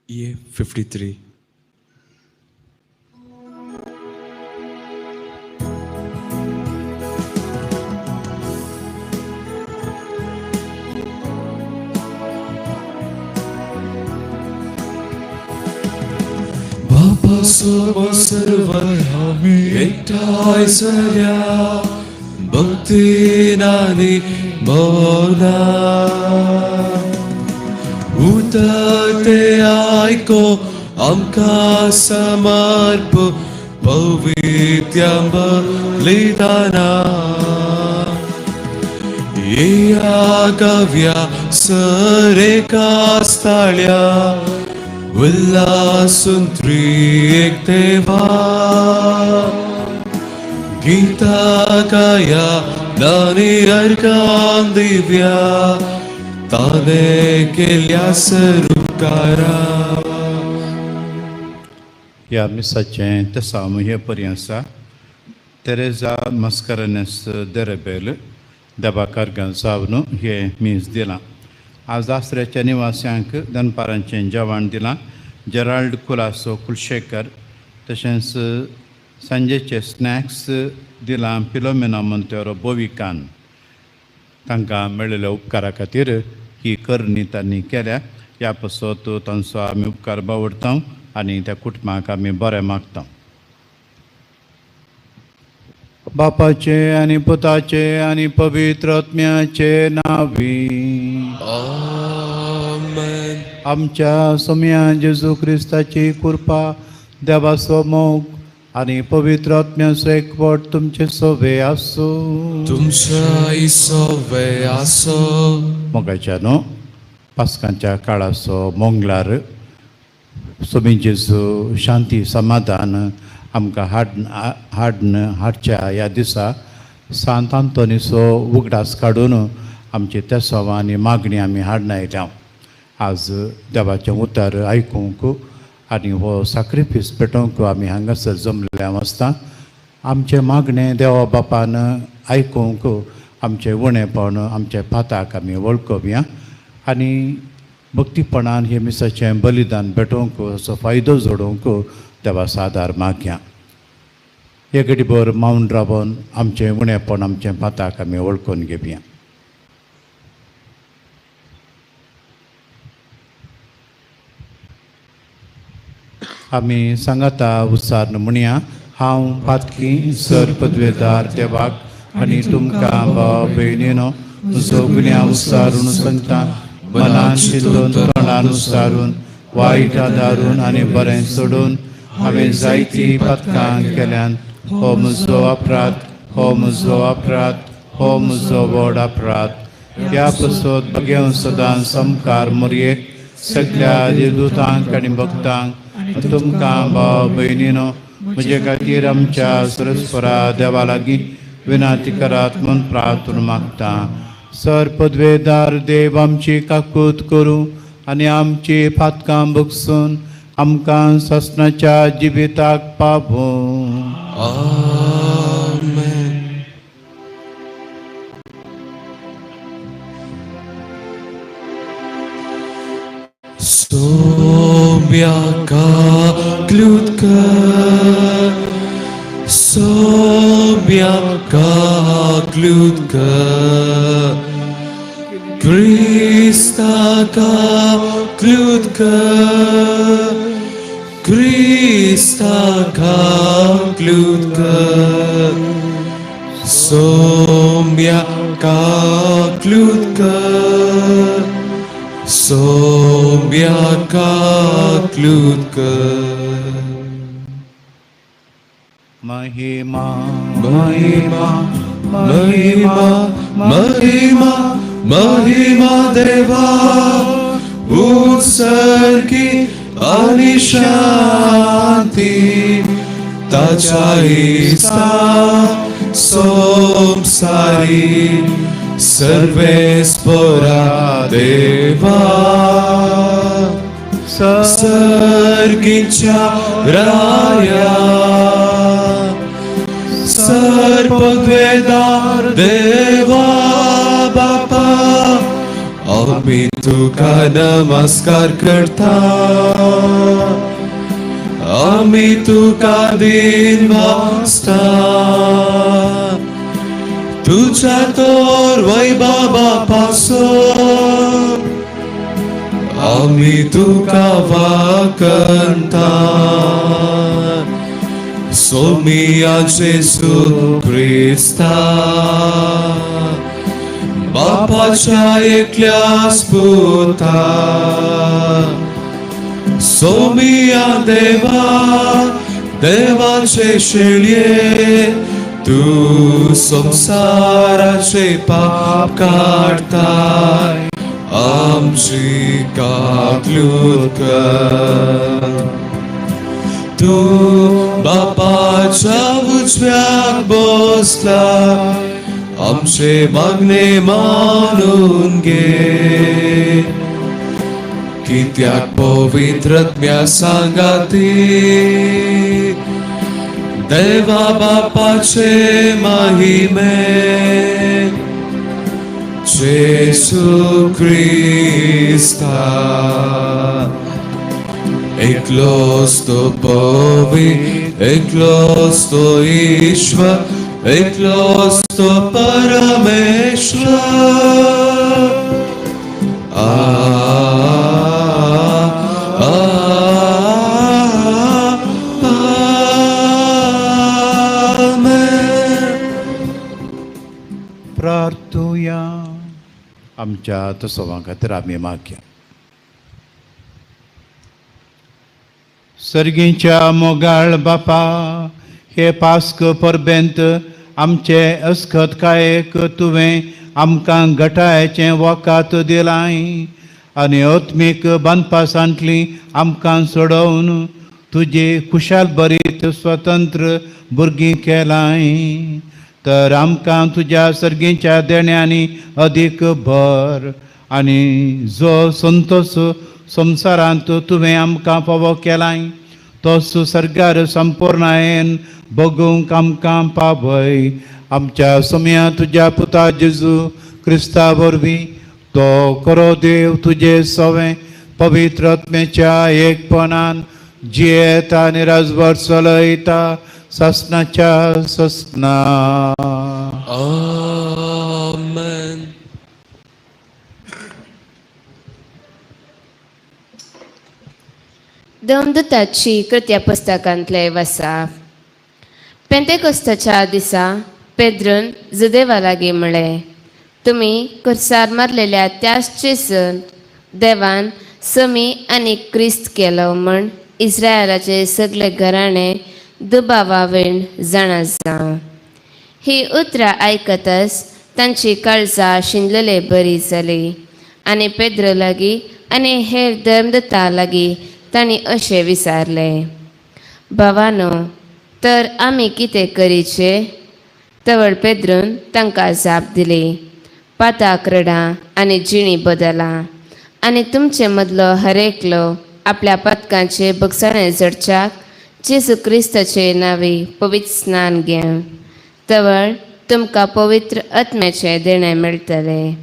E53. Baba soba sarvayami ektai sarya bhakti nani mona utate aiko amka samarpu pavityam lidana yagavya sareka stalya उल्लासून त्रिएक देवा गीता गाया नानी अर्कां दिव्या ताने केल्या स्वरूपकारा. ह्या मिसाचें ते सामुह्य पर्यंत तेरेजा मस्करनेस देरेबेल देबाकार गंसावनो हे मीस दिलां. आज आसऱ्याच्या निवास्यांक दनपारांचें जेवण दिलां. जेराल्ड कुलासो कुलशेकर तशेंच सांजेचे स्नॅक्स दिलां फिलोमेना मोंतेरो बोविकान. तांकां मेळिल्ल्या उपकारा खातीर ही करणी तांणी केल्या. ह्या पासत तांचो आमी उपकार बावडटा आनी त्या कुटुंबाक आमी बरें मागता. बापाचे आनी पुताचे आनी पवित्र आत्म्याचे नांवी आमेन. आमच्या सोम्या जेजू क्रिस्ताची कृपा देवाचो मोग आनी पवित्र आत्म्याचो एकवट तुमचे सोबे आसूं. तुमच्या सोबे आसो. मोगाच्या न्हू पास्कांच्या काळाचो मंगळार सोमी जेजू शांती समाधान आमकां हाडच्या ह्या दिसा सांत आंतोनीचो उगडास काडून आमची तेसांवां आनी मागणी आमी हाडून आयल्या. आज देवाचें उतर आयकूंक आनी हो सॅक्रिफीस पेटोवंक आमी हांगासर जमलेल्या आसता. आमचें मागणें देवा बापान आयकूंक आमचें उणेपण आमच्या पाताक आमी वळखुया आनी भक्तीपणान हे मिसाचें बलिदान पेटोवंक असो फायदो जोडूंक देवाचो आदार मागया. एक घडीभर मावन रावन आमचें उणेपण आमचें पाताक आमी वळखून घेवया. आमी सांगाता उच्चारण म्हणया. हांव पातकी सर पदवेदार देवाक आनी तुमकां भाव भयणीनो तुजो गुन्या उच्चारून सांगता. मनान चिंतून तोंडान उच्चारून वायट आदारून आनी बरें सोडून हांवें जायतीं पातकां केल्यान हो म्हजो अपराध, हो म्हजो अपराध, हो म्हजो व्हड अपराध. ह्या पासत बेगीन सदां समकार मोरयेक सगळ्या देवदूतांक आनी भक्तांक तुमकां भाव भयणीनो म्हजे खातीर आमच्या सरस्वरा देवा लागीं विनाती करात म्हूण प्रार्थना मागता. सर पदवेदार देव आमची काकूत करूं आनी आमची पातकां भोगसून आमकां ससनाच्या जिविताक पावूं. आमेन. Sobiaka Glutka, Sobiaka Glutka, Kristaka Glutka, Kristaka Glutka, Sobiaka Glutka. Sobiaka Glutka. महिमा महिमा महिमा महिमा महिमा देवा उत्सर्गी आणि शांती ताच्या इच्छा संसारी सर्वेस्परा देवा सर्गीच्या राया सर्पद्वेदार देवा बापा आम्ही तुका नमस्कार करता, आम्ही तुका दिन वाजता. तुझ्या तोर वैभवापासून आम्ही तुका वाकणता. सोमिया जेसू ख्रिस्ता, बापाच्या एकल्याच पुता. सोमिया देवा, देवाचे शेळये, तू संसाराचे पाप काढताय, आमची काकलूत कर. तू बापाच्या उजव्याक बसला, आमचे मागणे मानून घे. कित्याक पवित्रत्म्या सांगाती देवा बापाचे महिमे. जेसू ख्रिस्ता, एकलोच तो एकलोच तो ईश्वर, एकलोच तो परमेश्वर. प्रार्थुया. आमच्या तसोवा खातीर आमी मागया. सर्गीच्या मोगाळ बापा, हे पास्क परबेंत आमचे अस्खत कायेक तुवें आमकां घटायेचें वकात दिलाय आनी आत्मीक बांदपा सांटली आमकां सोडोवन तुजी खुशाल बरीत स्वतंत्र भुरगीं केलाय. तर आमकां तुज्या सर्गीच्या देण्यांनी अदीक भर आनी जो संतोष संवसारांत तुवें आमकां फावो केलाय तोच सर्गार संपूर्णायेन भोगूंक आमकां पावय. आमच्या समया तुज्या पुता जेजू क्रिस्ता वरवीं तो खरो देव तुजे सवें पवित्र आत्म्याच्या एकपणान जियेता आनी राजभर चलयता ससनाच्या ससना. आमेन. देवदूताची कृत्या पुस्तकांतले वसाप. पेंतेकोस्ताच्या दिसा पेद्रून जुदेवा लागीं म्हळें, तुमी कुर्सार मारलेल्या त्याच चेसून देवान समी आनी क्रिस्त केलो म्हण इस्रायलाचे सगळे घराणे दुबावावेण जाणा जावं. ही उतरां आयकतच तांची काळजां शिंदलेले बरी जाली आनी पेद्रो लागीं आनी हेर धर्मदूतां लागीं तांणी अशें विचारलें, भावानो, तर आमी कितें करीचे? तवळ पेद्रून तांकां जाप दिली, पाताक रडां आनी जिणी बदला आनी तुमचे मदलो हरेकलो आपल्या पातकांचे बगसाणें जडच्याक जेजू क्रिस्ताचे नांवी पवित्र स्नान घेवन तवळ तुमकां पवित्र आत्म्याचे देणें मेळटलें.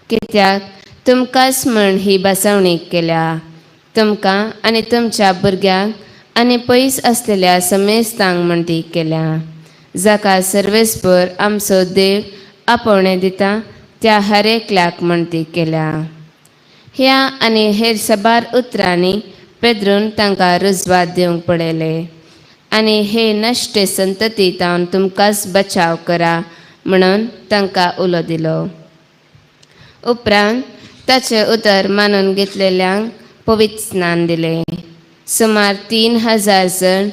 कित्याक तुमकांच म्हण ही बासवणी केल्या, तुमकां आनी तुमच्या भुरग्यांक आनी पयस आसलेल्या समेस्तांक म्हण ती केल्या, जाका सर्वेस्पर आमचो देव आपोवणें दिता त्या हरेकल्याक म्हण ती केल्या. ह्या आनी हेर साबार उतरांनी पेद्रून तांकां रुजवात दिवंक पडयले आनी हे नश्टे संततींतावन तुमकांच बचाव करा म्हणून तांकां उलो दिलो. उपरांत ताचे उतर मानून घेतलेल्यांक पवित्र स्नान दिलें. सुमार 3000 जण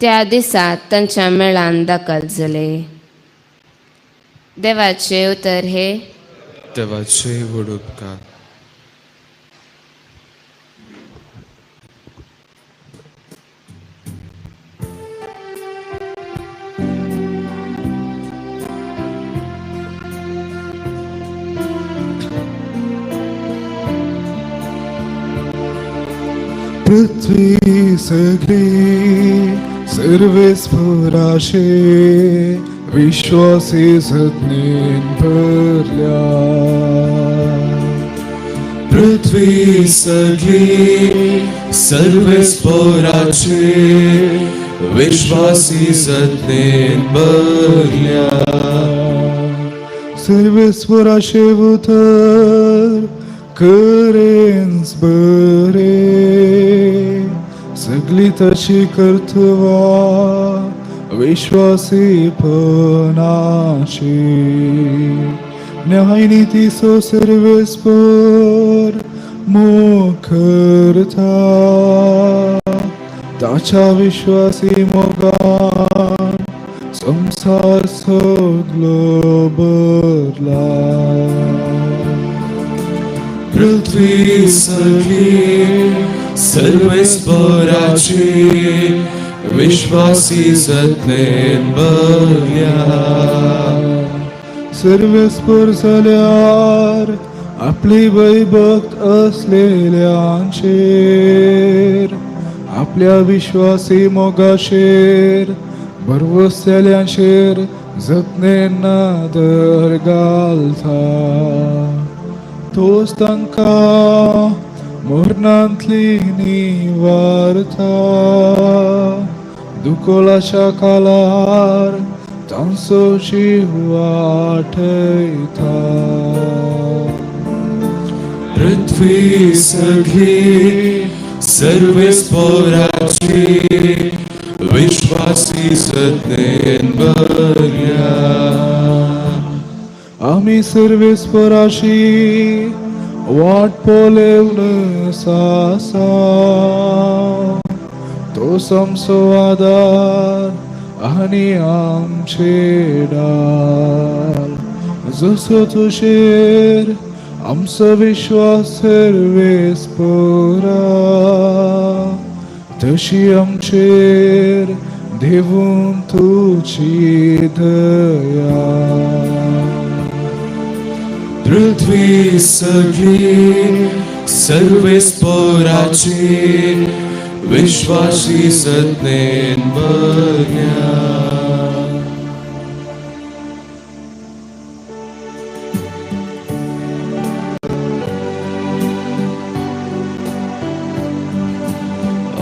त्या दिसा तांच्या मेळान दाखल जाले. देवाचे उतर हे देवाचे व्हड उपकार. पृथ्वी सगळी सर्वेस्पराशे विश्वासी सज्ञेन भरल्या. पृथ्वी सगळी सर्वेस्पराचे विश्वासी सत्तेन भरल्या. सर्वेस्पराचे उतर करेन्स बरे सगळी तशी कर्तवा विश्वासी पणाची. न्याय नीती सो सर्वेस्पर मुखरता ताच्या विश्वासी मोगान संसार सगळो भरला. पृथ्वी सगळी सर्वेस्पराचे विश्वासी सत्तेन भरल्या. सर्वेस्पर जाल्यार आपली भयभक्त असलेल्यांचेर आपल्या विश्वासी मोगाचेर भरवसलेल्यांचेर जतनेन नादर घालता. तोच तांकां मरणांतली निवारता. दुकोलाच्या काळार तांचो जीव वाटयता. पृथ्वी सगळी सर्वेस्पराचे विश्वासी सत्तेन भरल्या. आमी सर्वेस्पराची वाट पळोवन आसा. तो आमचो आदार आनी आमचे डाल. जसो तुजेर आमचो विश्वास सर्वेस्परा तशी आमचेर देवून तुजी दया. पृथ्वी सगळी सर्वेस्पराचे विश्वासी सत्तेन भरल्या.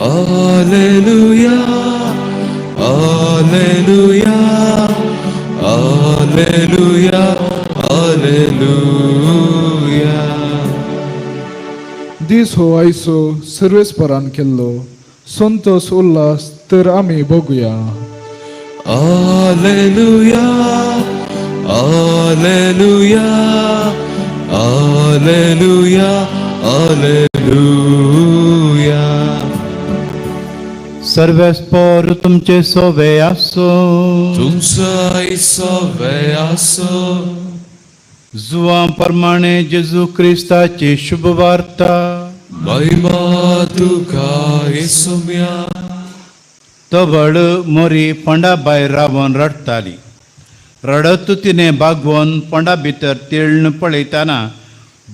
Alleluia, Alleluia, Alleluia, Alleluia. दीस हो आयचो सर्वेस्परान केल्लो संतोष उल्हास तर आमी बघूया. Alleluia, Alleluia, Alleluia, Alleluia. सर्वेस्पर तुमचे सोवे आसो. तुमचा सोवे आसो. जुवा प्रमाणे जेजू क्रिस्ताची शुभ वार्ता. महिमा तुका येसुम्या. तवळ मोरी पंडा भायर रावन रडटाली. रडत तिने बागवून पंडा भितर तिळण पळयतना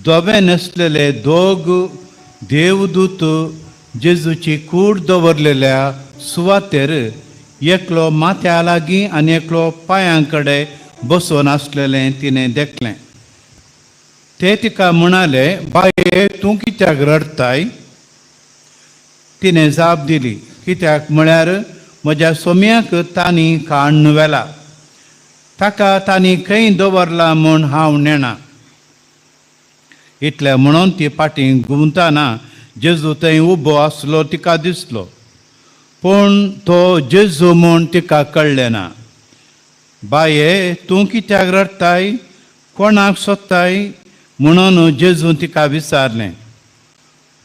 दोबे नसलेले दोग देवदूत जेजूची कूड दवरलेल्या सुवातेर एकलो माथ्या लागीं आनी एकलो पांयां कडेन बसून आसलेलें तिणें देखलें. ते तिका म्हणाले, बाये तूं कित्याक रडताय? तिणें जाप दिली, कित्याक म्हळ्यार म्हज्या सोम्याक तांणी काडून व्हेला. ताका तांणी खंय दवरला म्हूण हांव नेना. इतलें म्हणून ती फाटीं घुंवतना जेजू थंय उबो आसलो तिका दिसलो, पूण तो जेजू म्हूण तिका कळ्ळें ना. बाये तूं कित्याक रडताय? कोणाक सोदताय? म्हणून जेजून तिका विचारलें.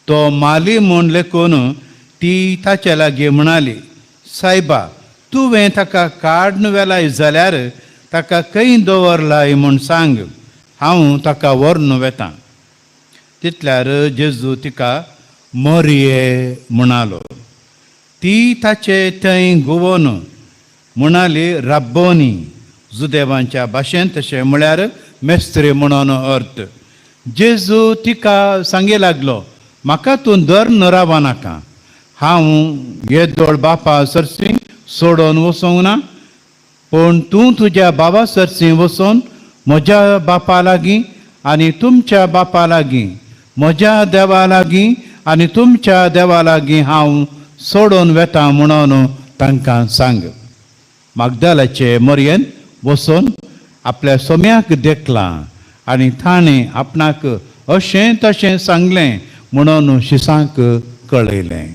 तो माली म्हूण लेखून ती ताचे लागीं म्हणाली, सायबा तुवें ताका काडून व्हेलाय जाल्यार ताका खंय दवरलाय म्हूण सांग, हांव ताका व्हरून वेतां. तितल्यार जेजू तिका मोरये म्हणालो. ती ताचे थंय घुंवून म्हणाली, राब्बोनी, जुदेवांच्या भाशेंत तशें म्हळ्यार मेस्त्री म्हणून अर्थ. जेजू तिका सांगे लागलो, म्हाका तूं धरून रावं नाका. हांव येदोळ बापा सरसी सोडून वचोंक ना, पूण तूं तुज्या बाबा सरसी वचून म्हज्या बापा लागीं आनी तुमच्या बापा लागीं म्हज्या देवा लागीं आनी तुमच्या देवा लागीं हांव सोडून वेता म्हणून तांकां सांग. मागदालाचे मरयेन वचून आपल्या सोम्याक देखलां आनी ताणें आपणाक अशें तशें सांगलें म्हणून शिसांक कळयलें.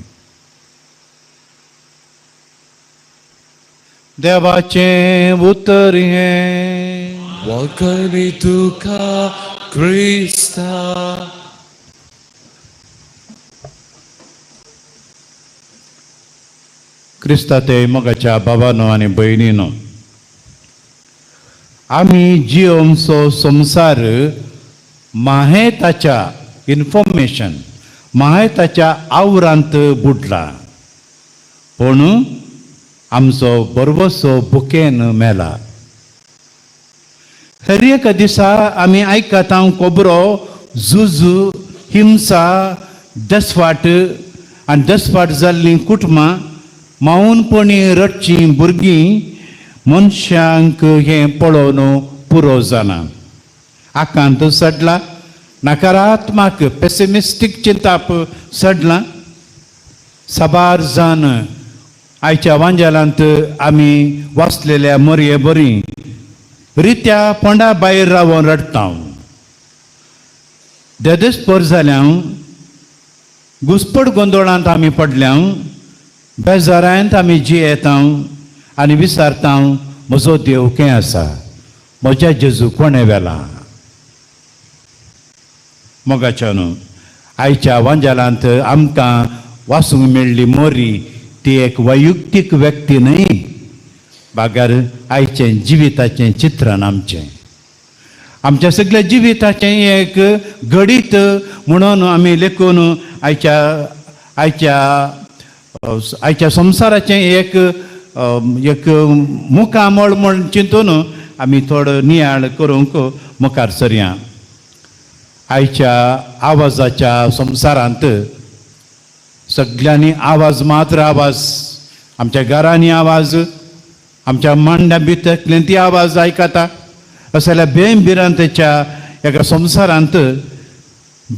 देवाचें उतर हें. वखणी तुका क्रिस्ता. क्रिस्ताते मोगाच्या बाबानो आनी भयणीनो, आमी जियोमचो संवसार माहेताच्या इन्फॉर्मेशन माहेताच्या आवरांत बुडला, पूण आमचो बरवसो बुकेन मेला. हर एक दिसा आमी आयकता खबरो झुजू, हिंसा, दसवाट आनी दसवाट जाल्लीं कुटुंबां, मावूनपणी रडचीं भुरगीं, मनशांक हें पळोवन पुरो जाना. आकांत सडला, नकारात्मक पेसिमिस्टीक चिंताप सडला. साबार जाण आयच्या वांजेलांत आमी वाचलेल्या मरये बरी रित्या पोंडा भायर रावून रडटा. देदेस्पर जाल्या, घुसपड गोंदळांत आमी पडल्या, बेजारांत आमी जियेता आनी विचारता, म्हजो देव खंय आसा, म्हज्या जेजू कोणें व्हेला. मोगाच्यान आयच्या वांजेलांत आमकां वाचूंक मेळ्ळी मोरी ती एक वैयक्तीक व्यक्ती न्हय, बागर आयचें जिविताचें चित्रण आमच्या सगळ्या जिविताचें एक घडीत म्हणून आमी लेखून आयच्या संवसाराचें एक मुखामळ म्हण चिंतून आमी थोडो नियाळ करूंक मुखार सरया. आयच्या आवाजाच्या संवसारांत सगळ्यांनी आवाज मात्र आवाज, आमच्या घरांनी आवाज, आमच्या मांड्या भितरतले ती आवाज आयकता. अशें जाल्यार बेंबिरांतच्या एका संवसारांत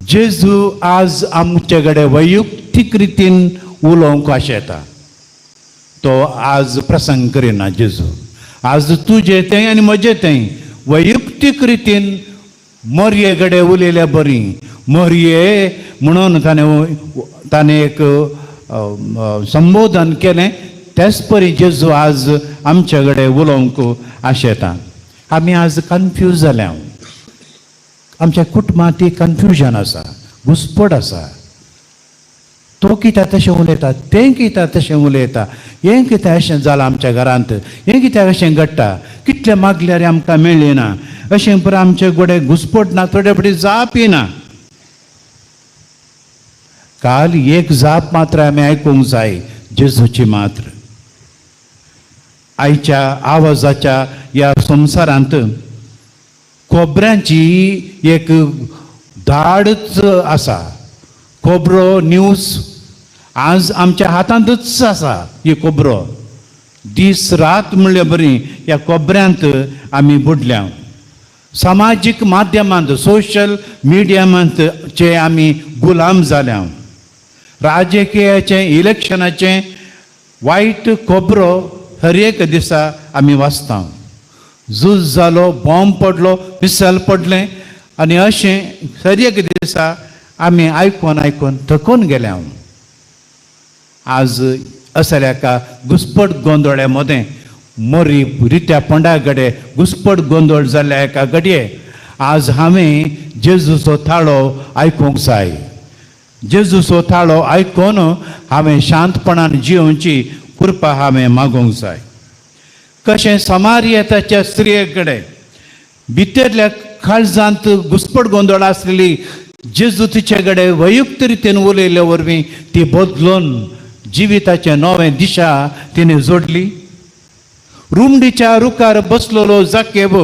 जेजू आज आमचे कडेन वैयक्तीक रितीन उलोवंक आशेता. तो आज प्रसंग करिना. जेजू आज तुजें तें आनी म्हजें तें वैयक्तीक रितीन मरये कडेन उलयल्या बरी. मरये म्हणून ताणें एक संबोधन केलें, तेच परी जेजू आज आमचे कडेन उलोवंक आशेता. आमी आज कन्फ्यूज जाल्या. आमच्या कुटुंबांत ती कन्फ्युजन आसा, घुसपड आसा. तो कित्याक तशें उलयता, तें कित्याक तशें उलयता, हें कित्याक अशें जालां आमच्या घरांत, हें कित्याक अशें घडटा, कितलें मागल्यार आमकां मेळ्ळें ना, अशें पळय आमचे कडेन घुसपड ना, थोडे फावटी जाप येना. काल एक जाप मात्र आमी आयकूंक जाय, जेजूची मात्र. आयच्या आवाजाच्या ह्या संवसारांत खोबऱ्यांची एक धाडच आसा. खोबरो न्यूज आज आमच्या हातांतच आसा. ही खोबरो दीस रात म्हणल्या बरी ह्या खोबऱ्यांत आमी बुडल्या. सामाजीक माध्यमांत, सोशल मिडियामांतचे आमी गुलाम जाल्या. राजकीयाचें, इलेक्शनाचें वायट खोबरो हर एक दिसा आमी वाचता. झूज जालो, बॉम्ब पडलो, मिसायल पडलें आनी अशें हर एक दिसा आमी आयकून थकून गेल्या. आज असल्या एका घुसपड गोंदोळ्या मदें मोरी रित्या पोंडा कडेन घुसपड गोंदोळ जाल्ल्या एका घडये आज हांवें जेजूचो थाळो आयकूंक जाय. जेजूचो थाळो आयकून हांवें शांतपणान जियोवची कृपा हांवें मागूंक जाय. कशें समारियेताच्या स्त्रिये कडेन भितरल्या काळजांत घुसपड गोंदळ आसलेली जेजू तिचे कडेन वैयक्तीक रितीन उलयले वरवीं ती बदलून जिविताचें नवें दिशा तिणें जोडली. रुमडीच्या रुखार बसलेलो जाकेब,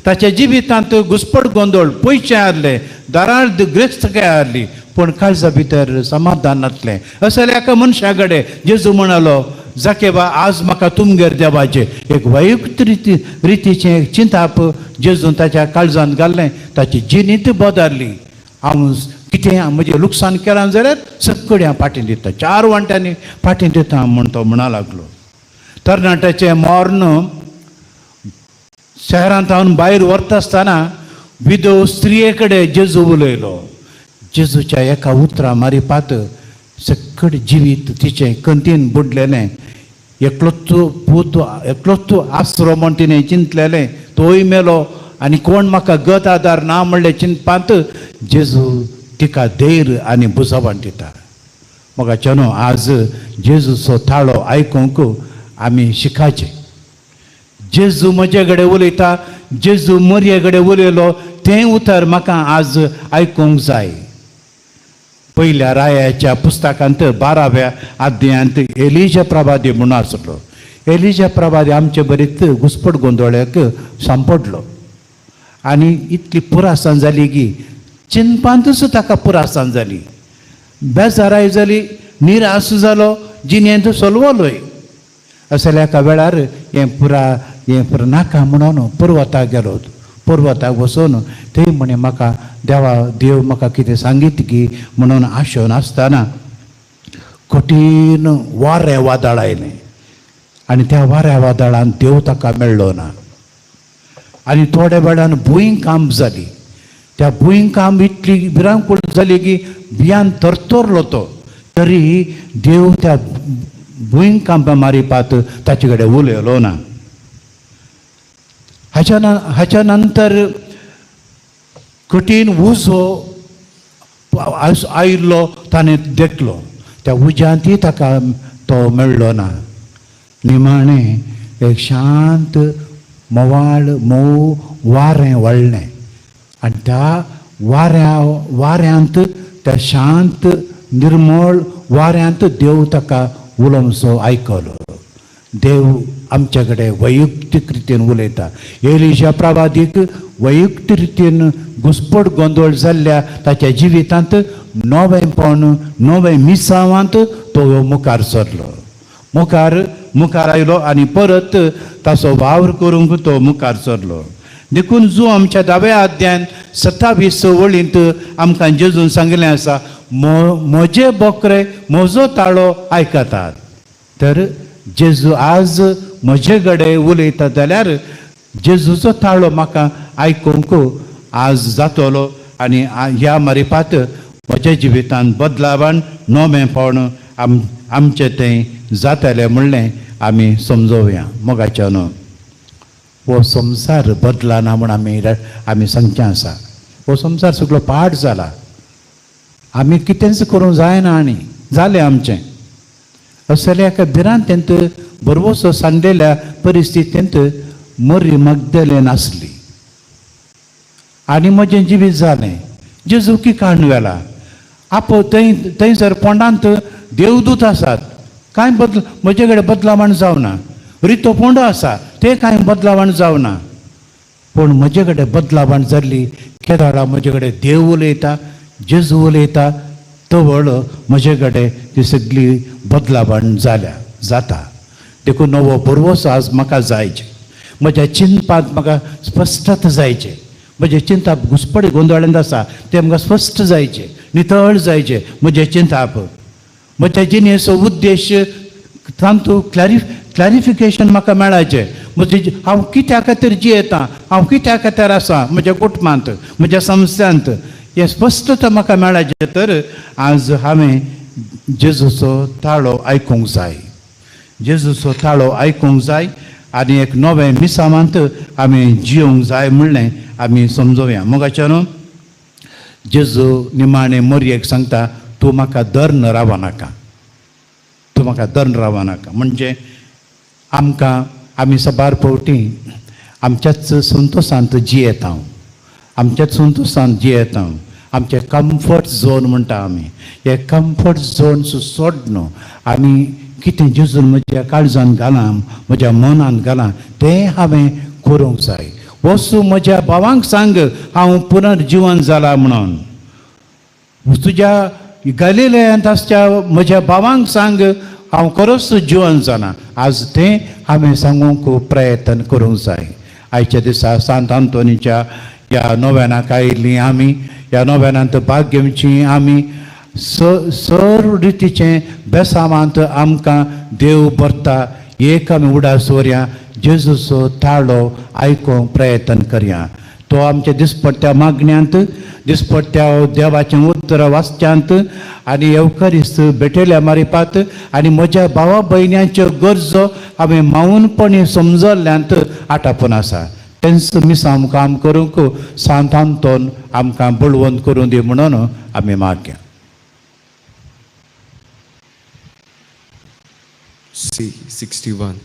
ताच्या जिवितांत घुसपड गोंदळ, पयशे हारले, दारार ग्रेस्तकाय हारली, पूण काळजा भितर समाधान नासलें. असल्या एका मनशा कडेन जेजू म्हणालो, जाकेबा आज म्हाका तुमगेर देवाचें एक वैयक्तीक रितीचें चिंताप जेजून ताच्या काळजांत घाल्लें. ताची जिणीत बदलली. हांव कितें म्हणजे लुकसाण केलां जाल्यार सगळें हांव फाटीं दिता, 4 वांट्यांनी फाटीं दिता म्हूण तो म्हणा लागलो. तरणाट्याचें मरण शहरांत भायर व्हरता आसतना विधव स्त्रिये कडेन जेजू उलयलो. जेजूच्या एका उतरा मारिपात सगळें जिवीत तिचें कंतीन बुडलेलें. एकलोच आसरो म्हण तिणें चिंतलेलें, तोय मेलो आनी कोण म्हाका गत आदार ना म्हणलें चिंतपांत जेजू तिका धैर्य आनी बुजवण दिता. मोगाचेनो आज जेजूचो ताळो आयकूंक आमी शिकाचें. जेजू म्हजे कडेन उलयता, जेजू मरये कडेन उलयलो तें उतर म्हाका आज आयकूंक जाय. पयल्या रायाच्या पुस्तकांत 12व्या अध्यायांत एलिजा प्रवादी म्हणून आसलो. एलिजा प्रवादी आमचे बरीच घुसपट गोंदळ्याक सांपडलो आनी इतली पुरासाण जाली की चिंतपांतूच ताका पुरासाण जाली. बेजाराय जाली, निराश जालो, जिणेंत सोलवलोय. असल्या एका वेळार हें पुरा नाका म्हणून पर्वताक गेलो. पर्वताक वचून थंय म्हणे म्हाका देव म्हाका कितें सांगीत की म्हणून आशेन आसतना कठीण वारें वादळ आयलें आनी त्या वाऱ्या वादळान देव ताका मेळ्ळो ना. आनी थोड्या वेळान भुंयकांप जाली. त्या भुंयकांप इतली भिरांकूळ जाली की भियान तरतरलो तो. तरी देव त्या भुंयकांपा मारिपात ताचे कडेन उलयलो ना. हाच्या नंतर कठीण उजो आयिल्लो ताणें देखलो. त्या उज्यांतय ताका तो मेळ्ळो ना. निमाणें एक शांत मोवाळ मोव वारें वळ्ळें आनी त्या वाऱ्यांत त्या शांत निर्मळ वाऱ्यांत देव ताका उलोवचो आयकलो. देव आमचे कडेन वैयक्तीक रितीन उलयता. एलिजा प्रवादीक वैयक्तीक रितीन घुसपट गोंदळ जाल्ल्या ताच्या जिवितांत नवें मिसावांत तो मुखार सरलो. मुखार आयलो आनी परत ताचो वावर करूंक तो मुखार सरलो. देखून जो आमच्या 10व्या अध्यायान 27 वळींत आमकां जेजून सांगिल्लें आसा, म्हजे बोकरे म्हजो ताळो आयकतात. तर जेजू आज म्हजे कडेन उलयता जाल्यार जेजूचो ताळो म्हाका आयकूंक आज जातलो आनी ह्या मारिपात म्हज्या जिवितांत बदलावण नवेंपण आमचें तें जातलें म्हणलें आमी समजोवया. मोगाच्यान हो संवसार बदलाना म्हूण आमी सांगचें आसा. हो संवसार सगळो पाड जाला. आमी कितेंच करूंक जायना आनी जालें आमचें. असल्या एका भिरांतेंत बरोवसो सांगलेल्या परिस्थितींत मरी मगदलेन आसली आनी म्हजें जिवीत जालें. जेजू की काण वेला आप थंयसर पोंडांत देवदूत आसात, कांय म्हजे कडेन बदलावण जावना. रितो पोंडो आसा, तें कांय बदलावण जावना. पूण म्हजे कडेन बदलावण जाल्ली केदारा म्हजे कडेन देव उलयता, जेजू उलयता, तवळ म्हजे कडेन ती सगळी बदलावण जाता. देखून नवो बरोवसो आज म्हाका जायचे. म्हज्या चिंतपांत म्हाका स्पश्टता जायचे. म्हजे चिंताप घुसपडी गोंदळांत आसा ते म्हाका स्पश्ट जायचे, नितळ जायचे. म्हजे चिंताप म्हज्या जिणेचो उद्देश तांतू क्लॅरिफिकेशन म्हाका मेळाचें. म्हणजे हांव कित्या खातीर जियेतां, हांव कित्या खातीर आसा म्हज्या कुटुंबांत, म्हज्या संस्थांत, हें स्पश्टता म्हाका मेळाचें. तर आज हांवें जेजूचो ताळो आयकूंक जाय. जेजूचो ताळो आयकूंक जाय आनी एक नवें मिसावांत आमी जियोंक जाय म्हणलें आमी समजोवया. मोगाच्यान जेजू निमाणें मरयेक सांगता, तूं म्हाका धर्न रावं नाका, तूं म्हाका धर्न रावं नाका. म्हणजे आमी सबार फावटी आमच्याच संतोशांत जियेता, आमच्याच संतोशांत जियेता. आमचे कम्फर्ट झोन म्हणटा आमी. हे कम्फर्ट झोन सोडून आमी कितें जेजून म्हज्या काळजान घालां, म्हज्या मनान घालां, तें हांवें करूंक जाय. वचू म्हज्या भावांक सांग हांव पुनर्जीवन जाला म्हणून. तुज्या गलिलयांत आसच्या म्हज्या भावांक सांग हांव खरोच जिवन जालां. आज तें हांवें सांगूंक प्रयत्न करूंक जाय. आयच्या दिसा सांत आंतोनीच्या ह्या नोवेनाक आयिल्लीं आमी ह्या नव्यानांत भाग घेवची आमी सर्व रितीचें बेसामांत आमकां देव भरता एक आमी उडास दवरया जेजूचो ताळो आयकोंक प्रयत्न करया तो आमच्या दिसपट्ट्या मागण्यांत दिसपट्ट्या देवाचें उतर वाचच्यांत आनी येवकारिस्त भेटयल्या मारिपात आनी म्हज्या भावा भयण्यांच्यो गरजो आमी मावूनपणी समजल्ल्यांत आटापून आसा तेंच मिसाम काम करूंक सांतांतोन आमकां बळवंत करूं दी म्हणून आमी मागया. C61.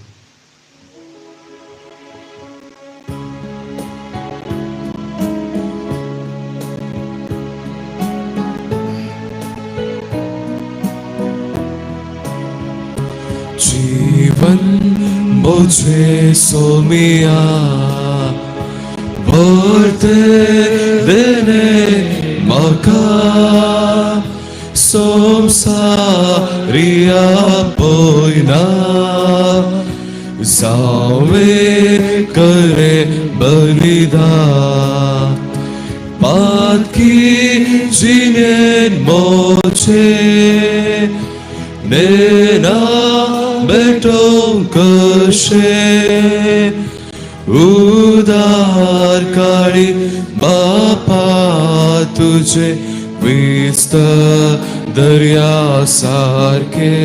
जीवन मुझे सोमिया बढ़ते देने मौका संसारिया बोयना जावे करे बलिदा बात की जीने मोचे नेना बेटो कशे उदार काळी बापा तुझे विस्त दर्या सारखे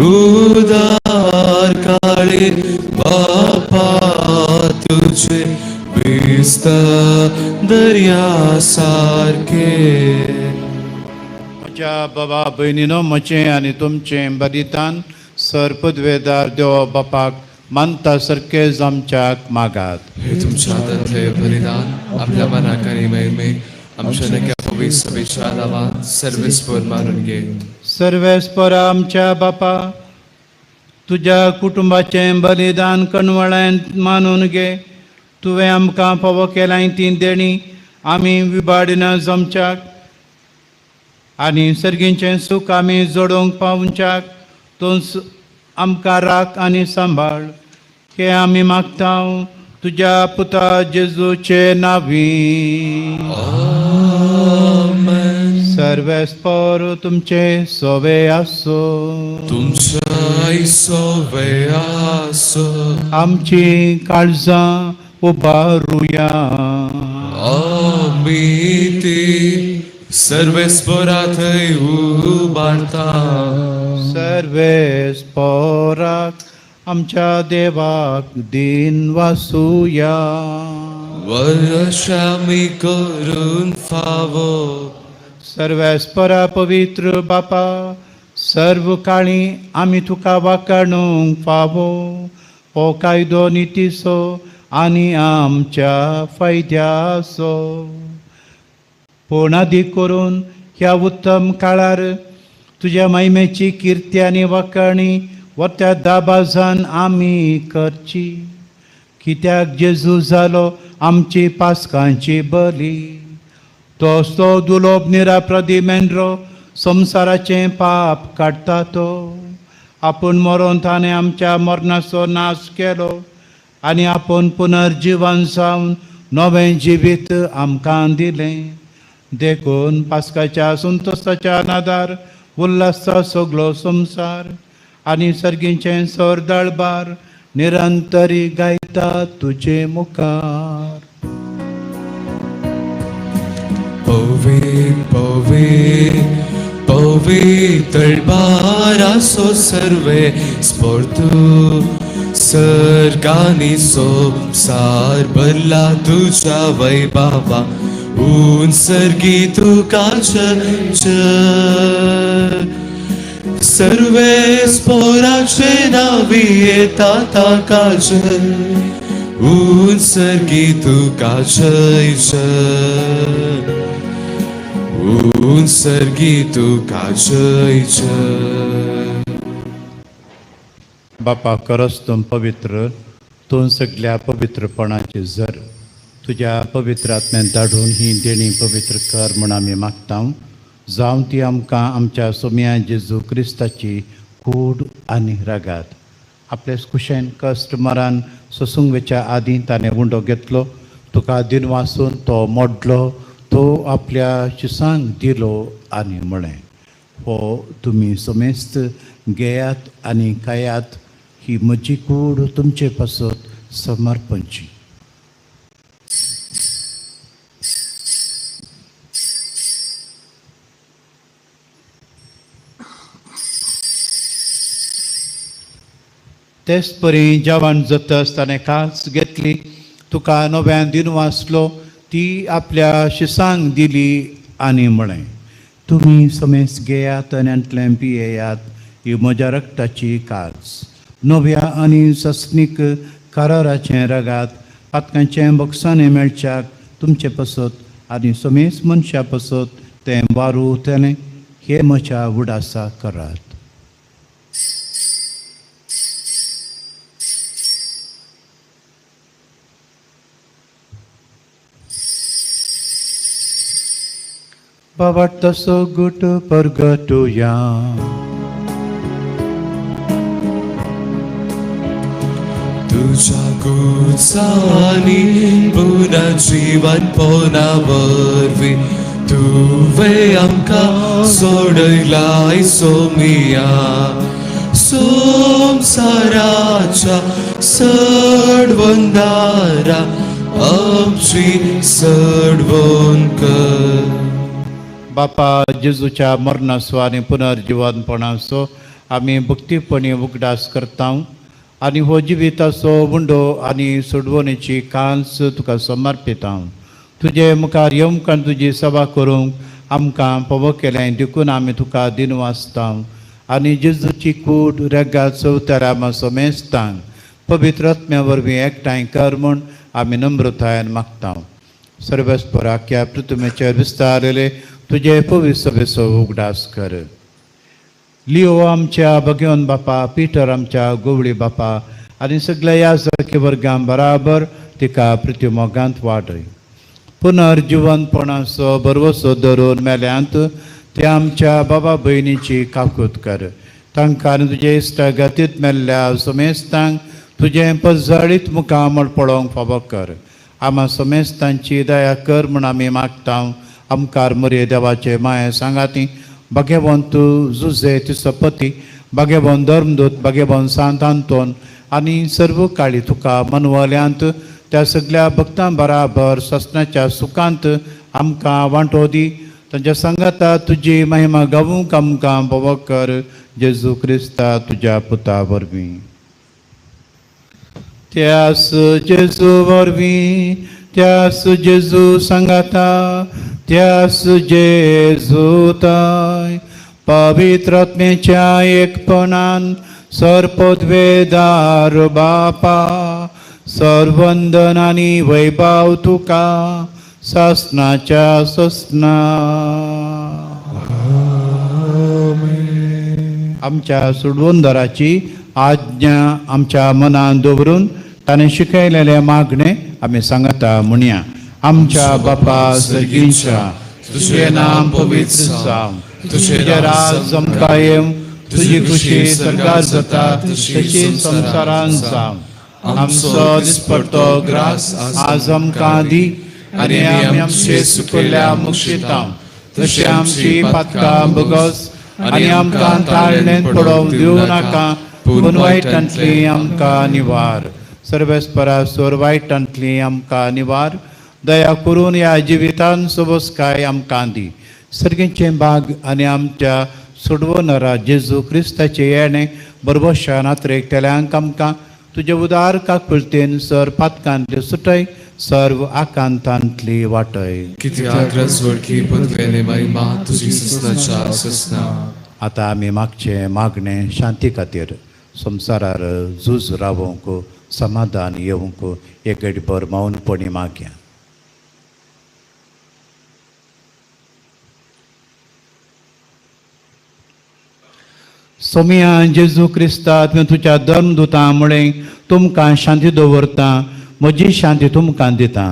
उदार काळी बापा तुझे विस्त दर्या सारखे. म्हज्या बाबा भयणीनो म्हजें आनी तुमचें बलिदान सरपदवेदार देव बापाक मानता सारकें आमच्याक मागात. हे तुमच्या हातांतले बलिदान आपल्या मनाक आनी महिमेक आमच्या नक्या पवित्र विचारावा सर्वेस्पर मारून घे. सर्वेस्पर आमच्या बापा तुज्या कुटुंबाचें बलिदान कणवळ्यान मानून घे. तुवें आमकां फावो केलाय ती देणी आमी विबाडिना जमच्याक आनी सर्गींचें सूख आमी जोडोवंक पावच्याक तूं आमकां राख आनी सांबाळ हे आमी मागता तुज्या पुता जेजूचे नांवी. सर्वेस्पर तुमचे सोवे आसो तुमच्या सोवे आसो आमची काळजां उबारुया आमी ती सर्वेस्परा थंय उबारता. सर्वेस्पराक आमच्या देवाक दिन वासुया वर्ष आमी करून फावो. सर्वेस्परा पवित्र बापा सर्व काळी आमी तुका वाखाणूंक फावो हो कायदो नितीसो आनी आमच्या फायद्याचो. पूर्णादीक करून ह्या उत्तम काळार तुज्या महिमेची किर्ती आनी वाखाणी वत्या दाबाजान आमी करची कित्याक जेजू जालो आमची पासकांची बली तो दुलोब निराप्रदी मेंढरो संवसाराचें पाप काडटा तो आपूण मरोन ताणें आमच्या मरणाचो नाश केलो आनी आपूण पुनर्जिवन जावन नवें जिवीत आमकां दिलें. देखून पासकाच्या संतोशाच्या नादार उल्हासा सगळो संवसार आनी सर्गींचें सर दळबार निरंतरी गायता तुजे मुखार. पवे पवे पवित्र बारासो सर्वे स्पोर्तू सर्गानी संसार भरला तुझ्या वैभवा ऊन सर्गी तुकाचे सर्वे स्पोराचे नावी येता ताकाचे ऊन सर्गी तुकाचे ऊन सर्गी तुकाचे. बापा खरोच तूं पवित्र तूं सगळ्या पवित्रपणाची झर तुज्या पवित्र आत्म्यान धाडून ही देणी पवित्र कर म्हूण आमी मागता. जावं ती आमकां आमच्या सोम्या जेजू क्रिस्ताची कूड आनी रागात. आपल्या कुशेन कश्ट मरान सोसूंक वेच्या आदीं ताणें उंडो घेतलो तुका दिन वासून तो मोडलो तो आपल्या शिसांक दिलो आनी म्हळें, हो तुमी समेस्त घेयात आनी खायात, ही म्हजी कूड तुमचे पासत समर्पणची. तेच परी जेवण जाता आसतना कास घेतली, तुका नव्यान दिन वाचलो, ती आपल्या शिसांक दिली आनी म्हळें, तुमी समेस्त घेयात आनी अंतल्यान पियेयात, ही म्हज्या रक्ताची कास. नव्या आनी सस्नीक कराराचें रगात पातकांचें बक्षांनी मेळच्याक तुमचे पासत आनी समेस्त मनशा पासत तें वारू तेलें, हे म्हज्या उडासा करात. Babat taso gut purgatoria. तुझ्या गुसानी पुनर्जीवन पोना वरवी, तुवे आमकां सोडयलाय सोमिया. संसाराच्या सडवंदारा आमची सडवण कर. बापा जेजूच्या मरणाचो आनी पुनर्जिवनपणाचो आमी भक्तीपणी उगडास करता आनी हो जिविताचो उंडो आनी सोडवणेची कांस तुका समर्पिता. तुजे मुखार येवंक तुजी सभा करूंक आमकां पव केलें देखून आमी तुका दिन वाचता आनी जेजूची कूड रेगात चवथारा मातसो मेजतांक पवित्र आत्म्या वरवीं एकठांय कर म्हूण आमी नम्रतायेन मागता. सर्वेस्पराक्या पृथ्वीचेर विस्तारले तुजे पवित्र सभेचो उगडास कर. लिओ आमच्या भगवन बापा, पिटर आमच्या गोवळी बापा आनी सगळ्या याजकी वर्गां बराबर तिका पृथ्वीमोगांत वाडय. पुनर्जिवनपणाचो बरवसो धरून मेल्यांत ते आमच्या बाबा भयणीची काकूत कर. तांकां आनी तुजे इश्टागतींत मेल्ल्या समेस्तांक तुजें पजळीत मुखामळ पळोवंक फावो कर. आम्हा समेस्तांची दया कर म्हूण आमी मागता. आमकार मरे देवाचे माये सांगाती भाग्यवंत जुझे तिसपती, भाग्यवंत धर्मदूत, भाग्यवंत सांत आंतोन आनी सर्व काळी तुका मनवल्यांत त्या सगळ्या भक्तां बराबर ससनाच्या सुखांत आमकां वांटो दी. तांच्या सांगाता तुजी महिमा गावूंक आमकां बोव कर. जेजू क्रिस्ता तुज्या पुता वरवीं. त्यास जेजू वरवीं, त्यास जेजू सांगाता, त्यास जेजू ताय पवित्र आत्म्याच्या एकपणान सरपदवेदार बापा सर्वंदन आनी वैभव तुका सासनाच्या ससना. आमच्या सुडवंदराची आज्ञा आमच्या मनान दवरून ताणें शिकयलेले मागणे आमी सांगता म्हणया. आमच्या बापा सर्गींच्या, तुझे नाम पवित्र जावं, तुझे राज आमकां येवं, तुजी खुशी स्वर्गार जाता तशी संवसारान जावं. आमचो दिसपडटो ग्रास आज आमकां दी आनी आमी आमचे चुकल्ल्या मुक्षिता तशी आमची पातकां भोगोस आनी आमकां ताळणेंत पडोवंक दिवं नाका, पूण वायटांतली आमकां निवार. सर्वेस्परासोर वायटांतली आमकां निवार. दया करून ह्या जिवितान सबोसकाय आमकां दी. सर्गेचें भाग आनी आमच्या सोडवणारा जेजू क्रिस्ताचे येणें बरबशान आत्रेक केल्यांक आमकां तुजे उदार काकुळतेन सर पातकांतली सुटय, सर्व आकांतांतली वाटय. कित्याक रजवडकी पदवेले महिमा तुजी ससनाच्या ससना. आतां आमी मागचे मागणे शांती खातीर संवसारार झूज रावोंक समाधान येवंक एक घडीभर मौनपणी मागया. सोमिया जेजू क्रिस्ता तुवें तुज्या धर्मदुतां मुळे तुमकां शांती दवरता, म्हजी शांती तुमकां दिता.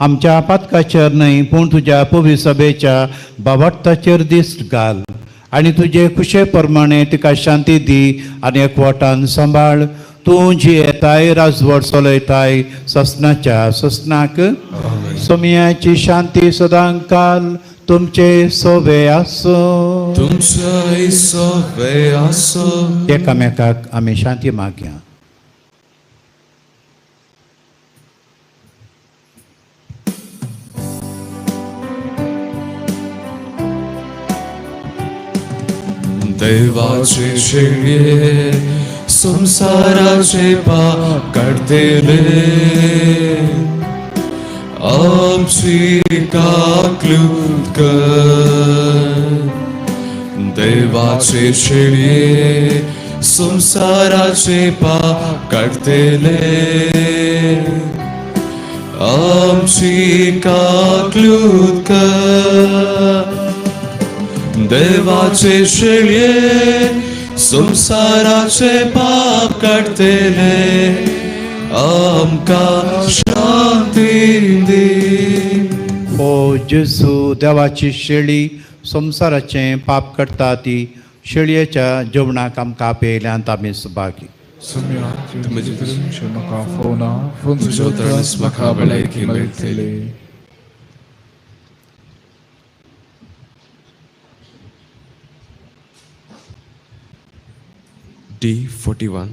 आमच्या पातकाचेर न्हय पूण तुज्या पवित्र सभेच्या बावटाचेर दिश्ट घाल आनी तुजे खुशे प्रमाणे तिका शांती दी आनी एकवटान सांबाळ. तूं जी येताय राजवट चलयताय ससनाच्या ससनाक सोमयाची शांती सदां काल तुमचे सोबे आसो तुमच्या सोबे आसो एकामेकाक आमी शांती मागया. देवाचे शेळये संसाराचे पाप काढतेले आमची काकलूत कर. देवाचे शेळये संसाराचे पाप काढतेले आमची काकलूत कर. देवाचे शेळये संसाराचे पाप काढतेले आमकां शांती दी. ओ जेजू देवाची शेळी संसाराचें पाप काडटा ती शेळयेच्या जेवणाक आमकां आपयल्यांत आमी सुभागी. म्हाका फोना फोन म्हाका भलायकी मेळटली. D41.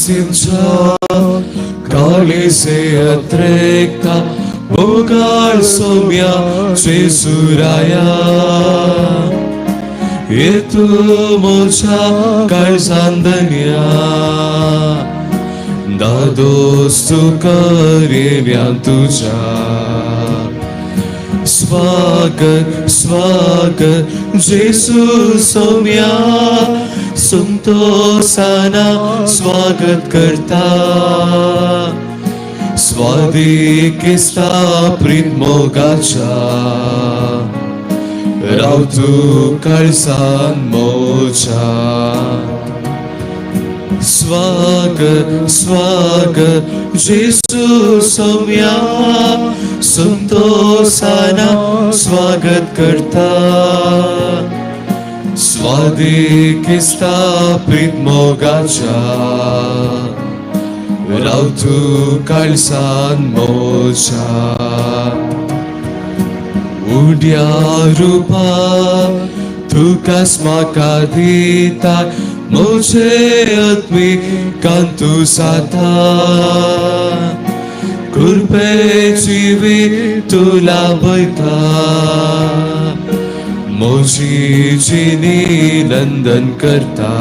Sincha Kalise atrekta Bogar somya Jesuraya Yetu mocha karzandanya Dadostu karemyan tuja Swagat, swagat Jesus somya संतोषाना स्वागत करता स्वादिकिस्ता प्रीत मोगाचा रावतू काळसान मोचा स्वागत स्वागत जेसू सोम्या संतोषाना स्वागत करता स्वादिकिस्ता प्रीत मोगाचा रावतू काळसान मोचा उड्या रूपा तुकास म्हाका दिता मोचे आत्मी कांतू साता कृपेची वी तुला बैता मोची जिनी नंदन करता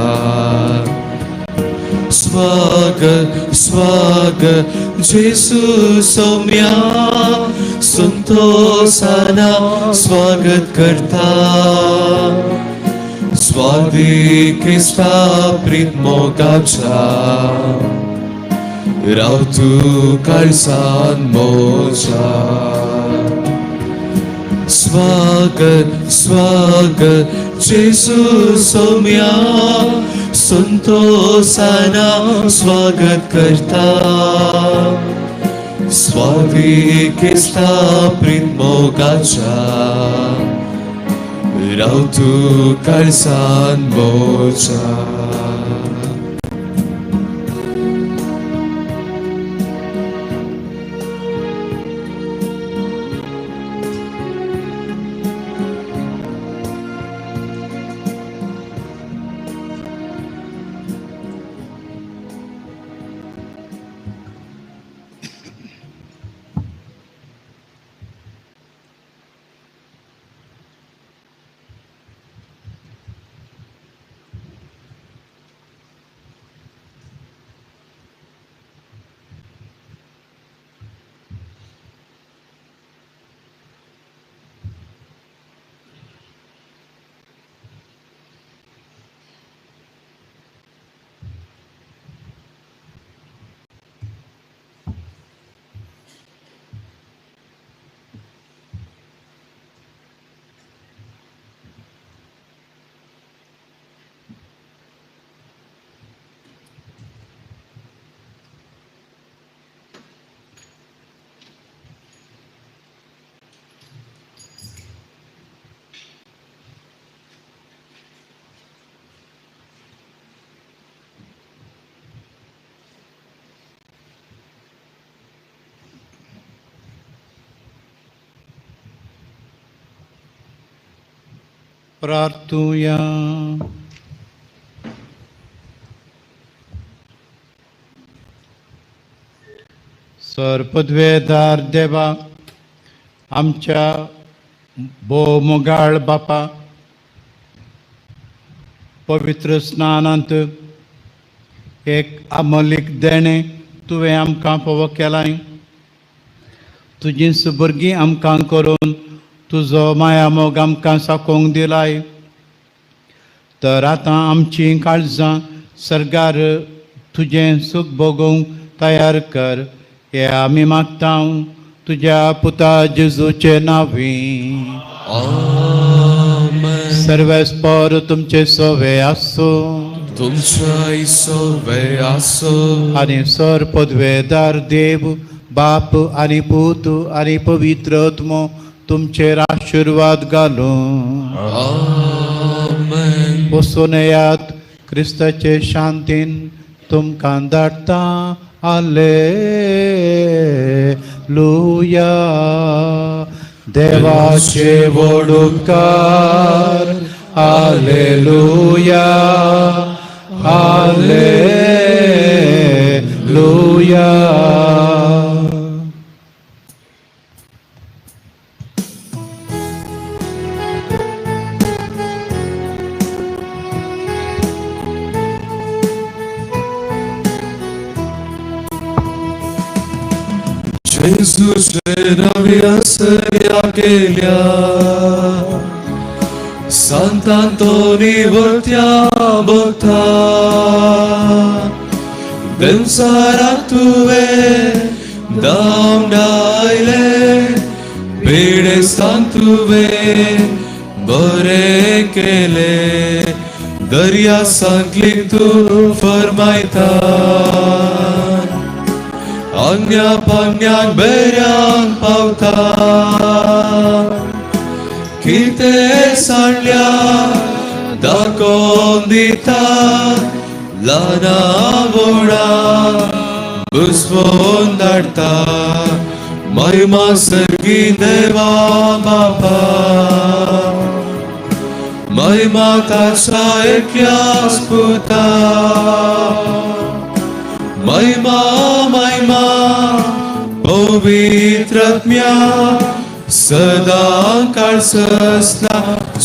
स्वागत स्वागत जेसू सोम्या संतोषाना स्वागत करता स्वादिकिस्ता प्रीत मोगाचा रावतू काळसान मोचा स्वागत स्वागत जेसू सोम्या संतोषाना स्वागत करता स्वादिकिस्ता प्रीत मोगाचा रावतू काळसान मोचा प्रार्थुया. सरपदवेदार देवा, आमच्या मोगाळ बापा, पवित्र स्नानांत एक अमलीक देणे तुवें आमकां फोव केलाय. तुजी सुबुरगीं आमकां करून तुजो माया मोग आमकां साकोंक दिलाय. तर आतां आमचीं काळजां सर्गार तुजें सूख भोगूंक तयार कर. हे आमी मागता तुज्या पुता जेजूचे नांवी. सर्वेस्पर तुमचे सोवे आसो. तुमच्या सोवे आसो. आनी सर पदवेदार देव, बाप आनी पूत आनी पवित्र आत्मो तुमचेर आशिर्वाद घालो. आमेन. बसून येयात, क्रिस्ताचे शांतीन तुमकां धाडटा. हालेलुया. देवाचे व्हड उपकार. हालेलुया. हालेलुया. जेजूचे नावी आसल्या केल्या. Sant Antoni voltea bota. Dem saratue dam daile. Bide santuve bore kele. Darya sanklik tu farmaita. Agnya pagnyang beryang pauta. Kite sanlia dakon dita. Lana voda busvon darta. Mahima sargin deva baba. Mahima tasha ekyas puta. Mahima, Mahima, Povitratmya, Sada Karsasna,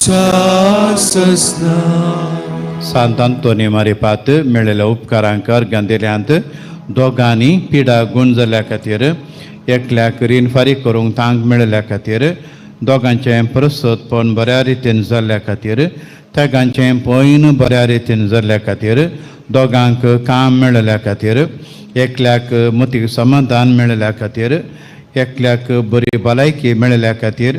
Chasasna. Sant Antoni Maripat मेळिल्ल्या उपकारांक अर्घ्यां दिल्यांत दोगांनी पिडा गुण जाल्ल्या खातीर, एकल्याक रीण फारीक करूंक तांक मेळिल्ल्या खातीर, दोगांचें प्रस्तुतपण बऱ्या रितीन जाल्ल्या खातीर, तेगांचें पैन बऱ्या रितीन जाल्ल्या खातीर, दोगांक काम मेळिल्ल्या खातीर, एकल्याक मतीक समाधान मेळिल्ल्या खातीर, एकल्याक बरी भलायकी मेळिल्ल्या खातीर,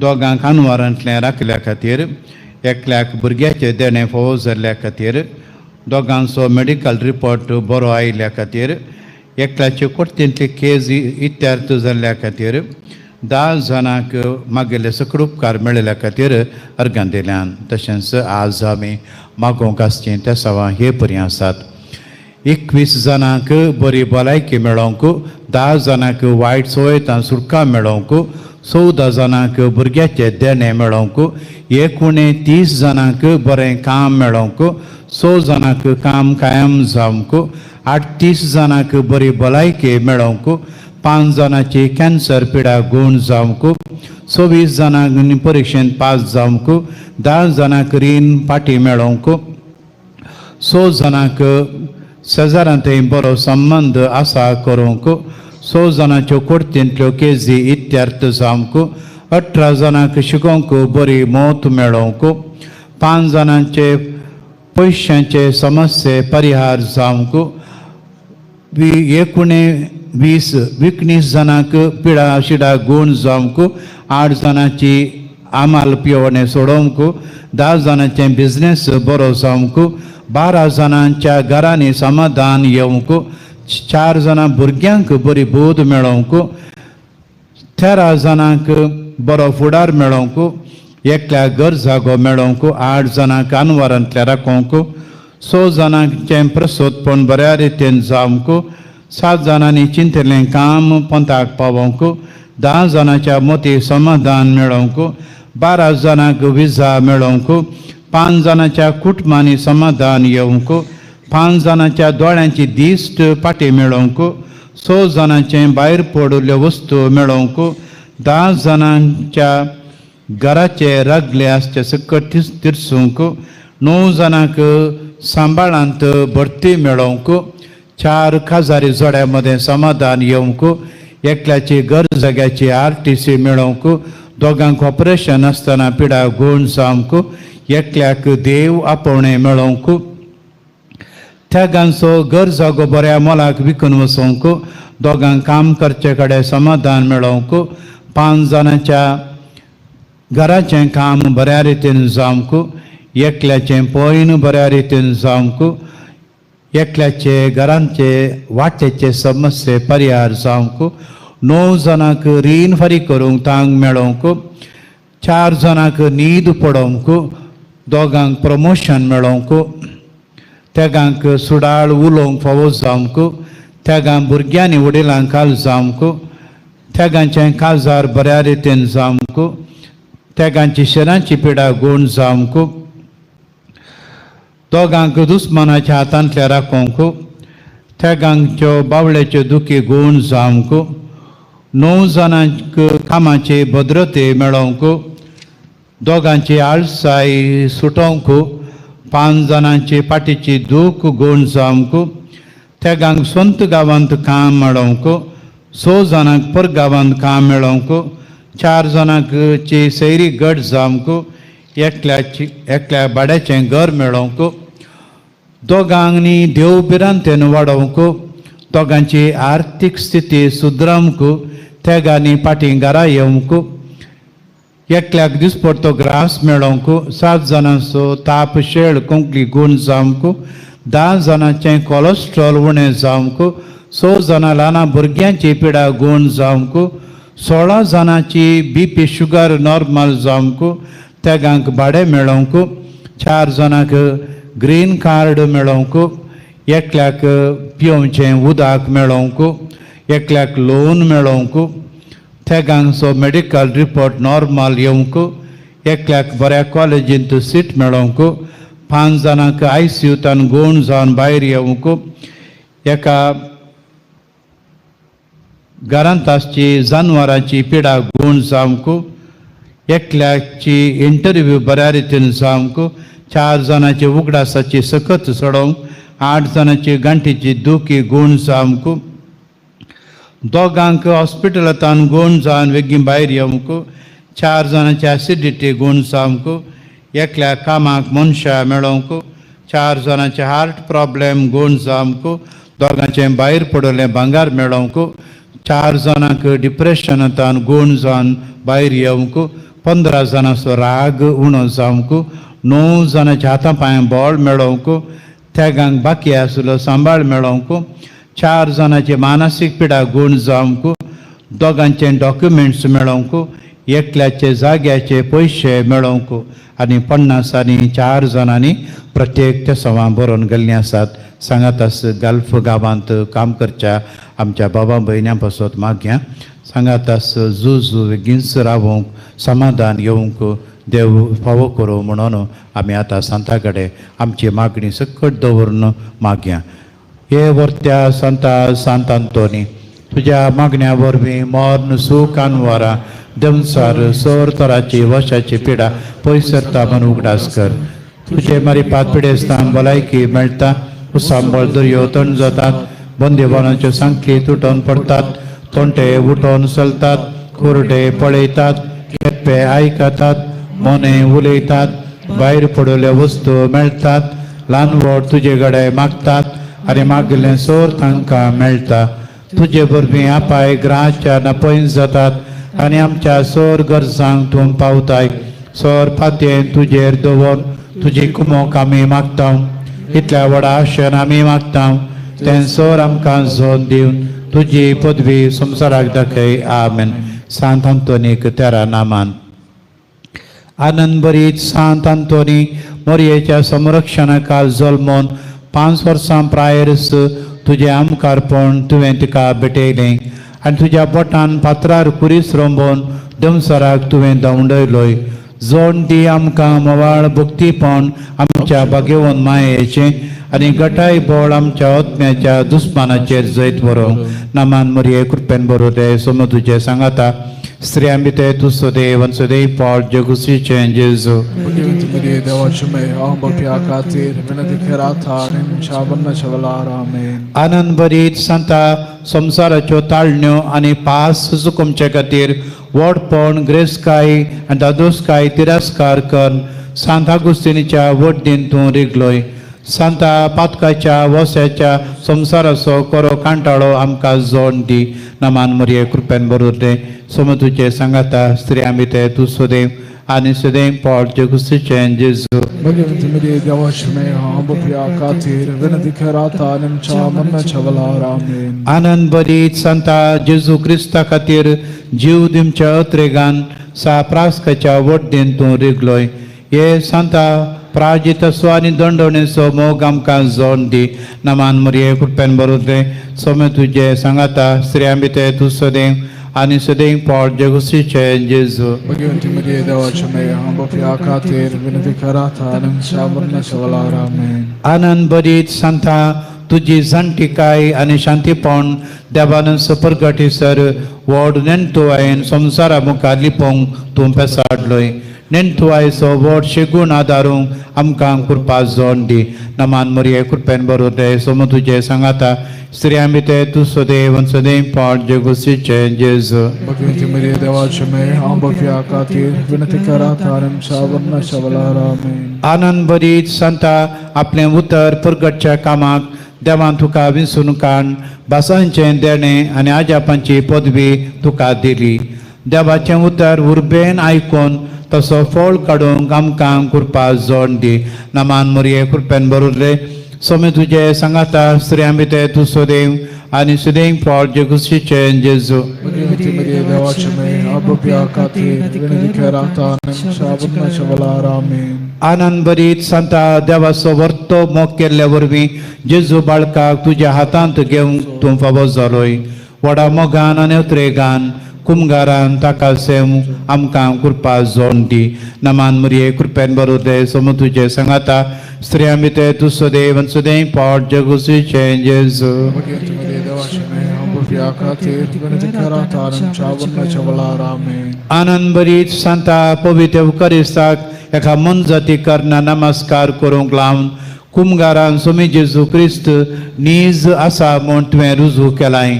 दोगांक अनवरांतलें राखल्या खातीर, एकल्याक भुरग्याचे देणे फोव जाल्ल्या खातीर, दोगांचो मेडिकल रिपोर्ट बरो आयिल्ल्या खातीर, एकल्याचे कोर्टींतली केस इत्यार्थ जाल्ल्या खातीर, 10 जाणांक मागेले सकड उपकार मेळिल्ल्या खातीर अर्घां दिल्यान. तशेंच आज आमी मागोवंक आसचीं त्या सवां हे परी आसात. 21 जाणांक बरी भलायकी मेळोवंक, 10 जाणांक वायट सवयेतां सुटका मेळोवंक, 14 जाणांक भुरग्याचे देणे मेळोवंक, एकूण 30 जाणांक बरें काम मेळोवंक, 6 जाणांक काम कायम जावंक, 38 जाणांक बरी भलायकी मेळोवंक, 5 जाणांची कॅन्सर पिडा गूण जावंक, 26 जाणांक परिक्षेंत पास जावंक, 10 जाणांक रीण फाटीं मेळोवंक, 6 जाणांक शेजाऱ्यांतय बरो संबंद आसा करूंक, 6 जाणांच्यो कोर्टींतल्यो केसी इत्यार्थ जावंक, 18 जाणांक शिकोवंक बरी मोत मेळोवंक, 5 जाणांचे पयशांचे समस्ये परिहार जावंक, एकूण 19 जाणांक पिडा शिडा गूण जावंक, 8 जाणांची आमाल पिवणे सोडोवंक, 10 जाणांचे बिझनेस बरो जावंक, 12 जाणांच्या घरांनी समाधान येवंक, 4 जाणां भुरग्यांक बरी बोध मेळोवंक, 13 जाणांक बरो फुडार मेळोवंक, एकल्याक घर जागो मेळोवंक, 8 जाणांक अनवरांतल्या राखोवंक, 6 जाणांचें प्रस्तुतपण बऱ्या रितीन जावंक, 7 जाणांनी चिंतिल्लें काम पंथाक पावोवंक, 10 जाणांच्या मती समाधान मेळोवंक, 12 जाणांक विजा मेळोवंक 5 जाणांच्या कुटुंबांनी समाधान येवंक 5 जाणांच्या दोळ्यांची दिश्ट पाटी मेळोवंक 6 जाणांचे भायर पडल्यो वस्तू मेळोवंक 10 जाणांच्या घराचे रगले आसचे सकट तिरसूंक 9 जाणांक सांबाळांत भरती मेळोवंक 4 खाजारी जोड्यामध्ये समाधान येवंक एकल्याची घर जाग्याची RTC मेळोवंक 2 ऑपरेशन आसतना पिडा गुण जावंक एकल्याक देव आपोवणे मेळोवंक त्यागांचो घर जागो बऱ्या मोलाक विकून वचोवंक 2 काम करचे कडेन समाधान मेळोवंक 5 जाणांच्या घराचें काम बऱ्या रितीन जावंक एकल्याचें पयन बऱ्या रितीन जावंक एकल्याचे घरांचे वाटेचे समस्ये पर्याय जावंक 9 जाणांक रीण फारीक करूंक तांक मेळोवंक 4 जाणांक न्हीद पडोवंक 2 प्रमोशन मेळोवंक तेगांक सुडाळ उलोवंक फावो जावंक तेगां भुरग्यांनी वडिलांक काल जावंक तेगांचें काजार बऱ्या रितीन जावंक तेगांची शरांची पिडा गुण जावंक 2 दुस्मानाच्या हातांतल्या राखोवंक तेगांच्यो बावळेच्यो दुखी गुण जावंक 9 जाणांक कामाची भद्रते मेळोवंक 2 आळसाय सुटोवंक 5 जाणांची पाटीची दूख गुण जावंक तेगांक स्वंत गांवांत काम मेळोवंक 6 जाणांक परगांवांत काम मेळोवंक 4 जाणांची सैरी गट जावंक एकल्या भाड्याचें घर मेळोवंक 2 देव बिरांतेन वाडोवंक 2 आर्थीक स्थिती सुदरावंक तेगांनी पाटी घरा येवंक एकल्याक दिसपडतो ग्रास मेळोवंक 7 जाणांचो ताप शेळ कोंकली गुण जावंक 10 जाणांचें कोलेस्ट्रॉल उणें जावंक 6 जाणां ल्हान भुरग्यांची पिडा गुण जावंक 16 जाणांची BP शुगर नॉर्मल जावंक तेगांक भाडें मेळोवंक 4 जाणांक ग्रीन कार्ड मेळोवंक एकल्याक पिवचें उदक मेळोवंक एकल्याक लोन मेळोवंक तेगांचो मेडिकल रिपोर्ट नॉर्मल येवंक एकल्याक बऱ्या कॉलेजींत सीट मेळोवंक 5 जाणांक ICUतान गुण जावन भायर येवंक एका घरांत आसची जानवरांची पिडा गुण जावंक एकल्याची इंटरव्यू बऱ्या रितीन जावंक 4 जाणांची उगडासाची सखत सोडोवंक 8 जाणांची गांठीची दुखी गुण जावंक 2 हॉस्पिटलांतान गुण जावन बेगीन भायर येवंक 4 जाणांची एसिडिटी गुण जावंक एकल्या कामाक मनशां मेळोवंक 4 जाणांचे हार्ट प्रॉब्लेम गुण जावंक 2 भायर पडलें भांगार मेळोवंक 4 जाणांक डिप्रेशनांतान गुण जावन भायर येवंक 15 जाणांचो राग उणो जावंक 9 जाणांच्या हातां पांयां बळ मेळोवंक तेगांक बाकी आसलो सांबाळ मेळोवंक 4 जाणांची मानसीक पिडा गुण जावंक 2 डॉक्युमेंट्स मेळोवंक एकल्याचे जाग्याचे पयशे मेळोवंक आनी 50 आनी 4 जाणांनी प्रत्येक ते सवां बरोवन गेल्लीं आसात. सांगात आस गल्फ गांवांत काम करच्या आमच्या बाबा भयण्यां पासत मागया सांगात आस झूज बेगीनच रावंक समाधान येवंक देव फावो करूं म्हणून आमी आतां सांता कडेन आमची मागणी सकट दवरून मागया. हे वर्त्या सांत आंतोनी तुज्या मागण्या वरवीं मोर्न सूख आनवारां दमसार सर तराची वशाची पिडा पयस सरता म्हूण उगडास कर. तुजे मारी पातपिडेस्तान भलायकी मेळटा सांबळ दर्यो थंड जातात बंदिवानाच्यो सांखी तुटोवन पडटात तोंटे उठोवन चलतात खुरडे पळयतात केप्पे आयकतात मोने उलयतात भायर पडल्यो वस्तू मेळटात ल्हान व्हड तुजे कडेन मागतात आनी मागिल्लें सोर तांकां मेळटा. तुजे वरवीं आपाय ग्राच्या नपयस जातात आनी आमच्या सोर गरजांक तूं पावताय. सोर फातयेन तुजेर दवरून तुजी कुमोक आमी मागता. इतल्या व्हडा आशेन आमी मागता तें सोर आमकां जोन दिवन तुजी पदवी संवसाराक दाखय. आमेन. सांत आंतोनीक तेरा नामान. आनंद भरीत सांत आंतोनी मोरयेच्या संरक्षणा काल जल्मोवन 5 वर्सां प्रायरस तुजें आमकारपण तुवें तिका भेटयलें आनी तुज्या बोटान पात्रार कुरीस रोंबोवन दमसराक तुवें दवंडयलोय. जोड दी आमकां मोवाळ भक्तीपण आमच्या भाग्यवन मायेचे आनी गटाय बोळ आमच्या आत्म्याच्या दुस्मानाचेर जैत बरो नामान मरिये कृपेन बरो दे सोम तुजे सांगाता स्त्रियां भितर तूं सदैव आनी सदैव पावल जगुसीचे जेजू Bhagavati Maria devace mei, ambapia katir, vinadikherata, nimcha vannacha valar, amen. आनंद भरीत सांता संसाराच्यो ताळण्यो आनी पास सुकुमचे खातीर वडपण ग्रेसकाय आनी दादोसकाय तिरस्कार कर सांत आगुस्तिनीच्या वड्डीन तूं रिगलोय सांता पातकाच्या वोस्याच्या संसाराचो कोरो कांटाळो आमकां जोड दी नामान मरिये कृपेन बरोबर दे सोम तुजे सांगाता स्त्रियां भितर तूं सदैव आनी सदैव पावल जगुसीचे जेजू Bhagavati Maria devace mei, ambapia katir, vinadikherata, nimcha vannacha valar, amen. आनंद भरीत सांता जेजू क्रिस्ता खातीर जीव दिवच्या अत्रेगान साप्रास्काच्या वड्डीन तूं रिगलोय हे सांता प्राजित असो आनी दंडवणेचो मोग आमकां जोड दी नामान मरिये कृपेन बरोबर दे सोमे तुजे सांगाता स्त्रियां भितर तूं सदैव आनी सदैव पावल जगुसीचे जेजू Bhagavati Maria devace mei, ambapia katir, vinadikherata, nimcha vannacha valar, amen. आनंद भरीत सांता तुजी जाणटीकाय आनी शांतीपण देवान सप्रगटीसर व्हड नेणतुवायेन संवसारा मुखार लिपोवंक तूं पेसाडलोय नेणतुवायेचो व्हड शेगूण आदारूंक आमकां कृपा जोड दी नामान मरिये कृपेन बरोबर दे सोम तुजे सांगाता स्त्रियां भितर तूं सदैव आनी सदैव पावल जगुसीचे जेजू Bhagavati Maria devace mei, ambapia katir, vinadikherata, nimcha vannacha valar, amen. आनंद भरीत सांता आपलें उतर प्रगटच्या कामाक देवान तुका विंसून काण भासांचें देणें आनी आजापांची पदवी तुका दिली देवाचें उतर उर्बेन आयकून तसो फळ काडूंक आमकां कृपा जोड दी नामान मरिये कृपेन बरोबर दे सोमे तुजे सांगाता स्त्रियां भितर तूं सदैव आनी सदैव पावल जगुसीचे जेजू Bhagavati Maria devace mei, ambapia katir, vinadikherata, nimcha vannacha valar, amen. आनंद भरीत सांता देवाचो वर्तो मोग केल्ल्या वरवीं जेजू बाळकाक तुज्या हातांत घेवंक तूं फावो जालोय व्हडा मोगान आनी उतरेगान कुमगारान ताका सेवंक आमकां कृपा जोड दी नामान मरिये कृपेन बरोबर दे सोम तुजे सांगाता स्त्रियां भितर तूं सदैव आनी सदैव पावल जगुसीचे जेजू Bhagavati Maria devace mei, ambapia katir, vinadikherata, nimcha vannacha valar, amen. आनंद भरीत सांता पवित्र युकारिस्ताक एका मन जाती करना नमस्कार करूंक लावन कुमगारान सोमी जेजू क्रिस्त नीज आसा म्हूण तुवें रुजू केलाय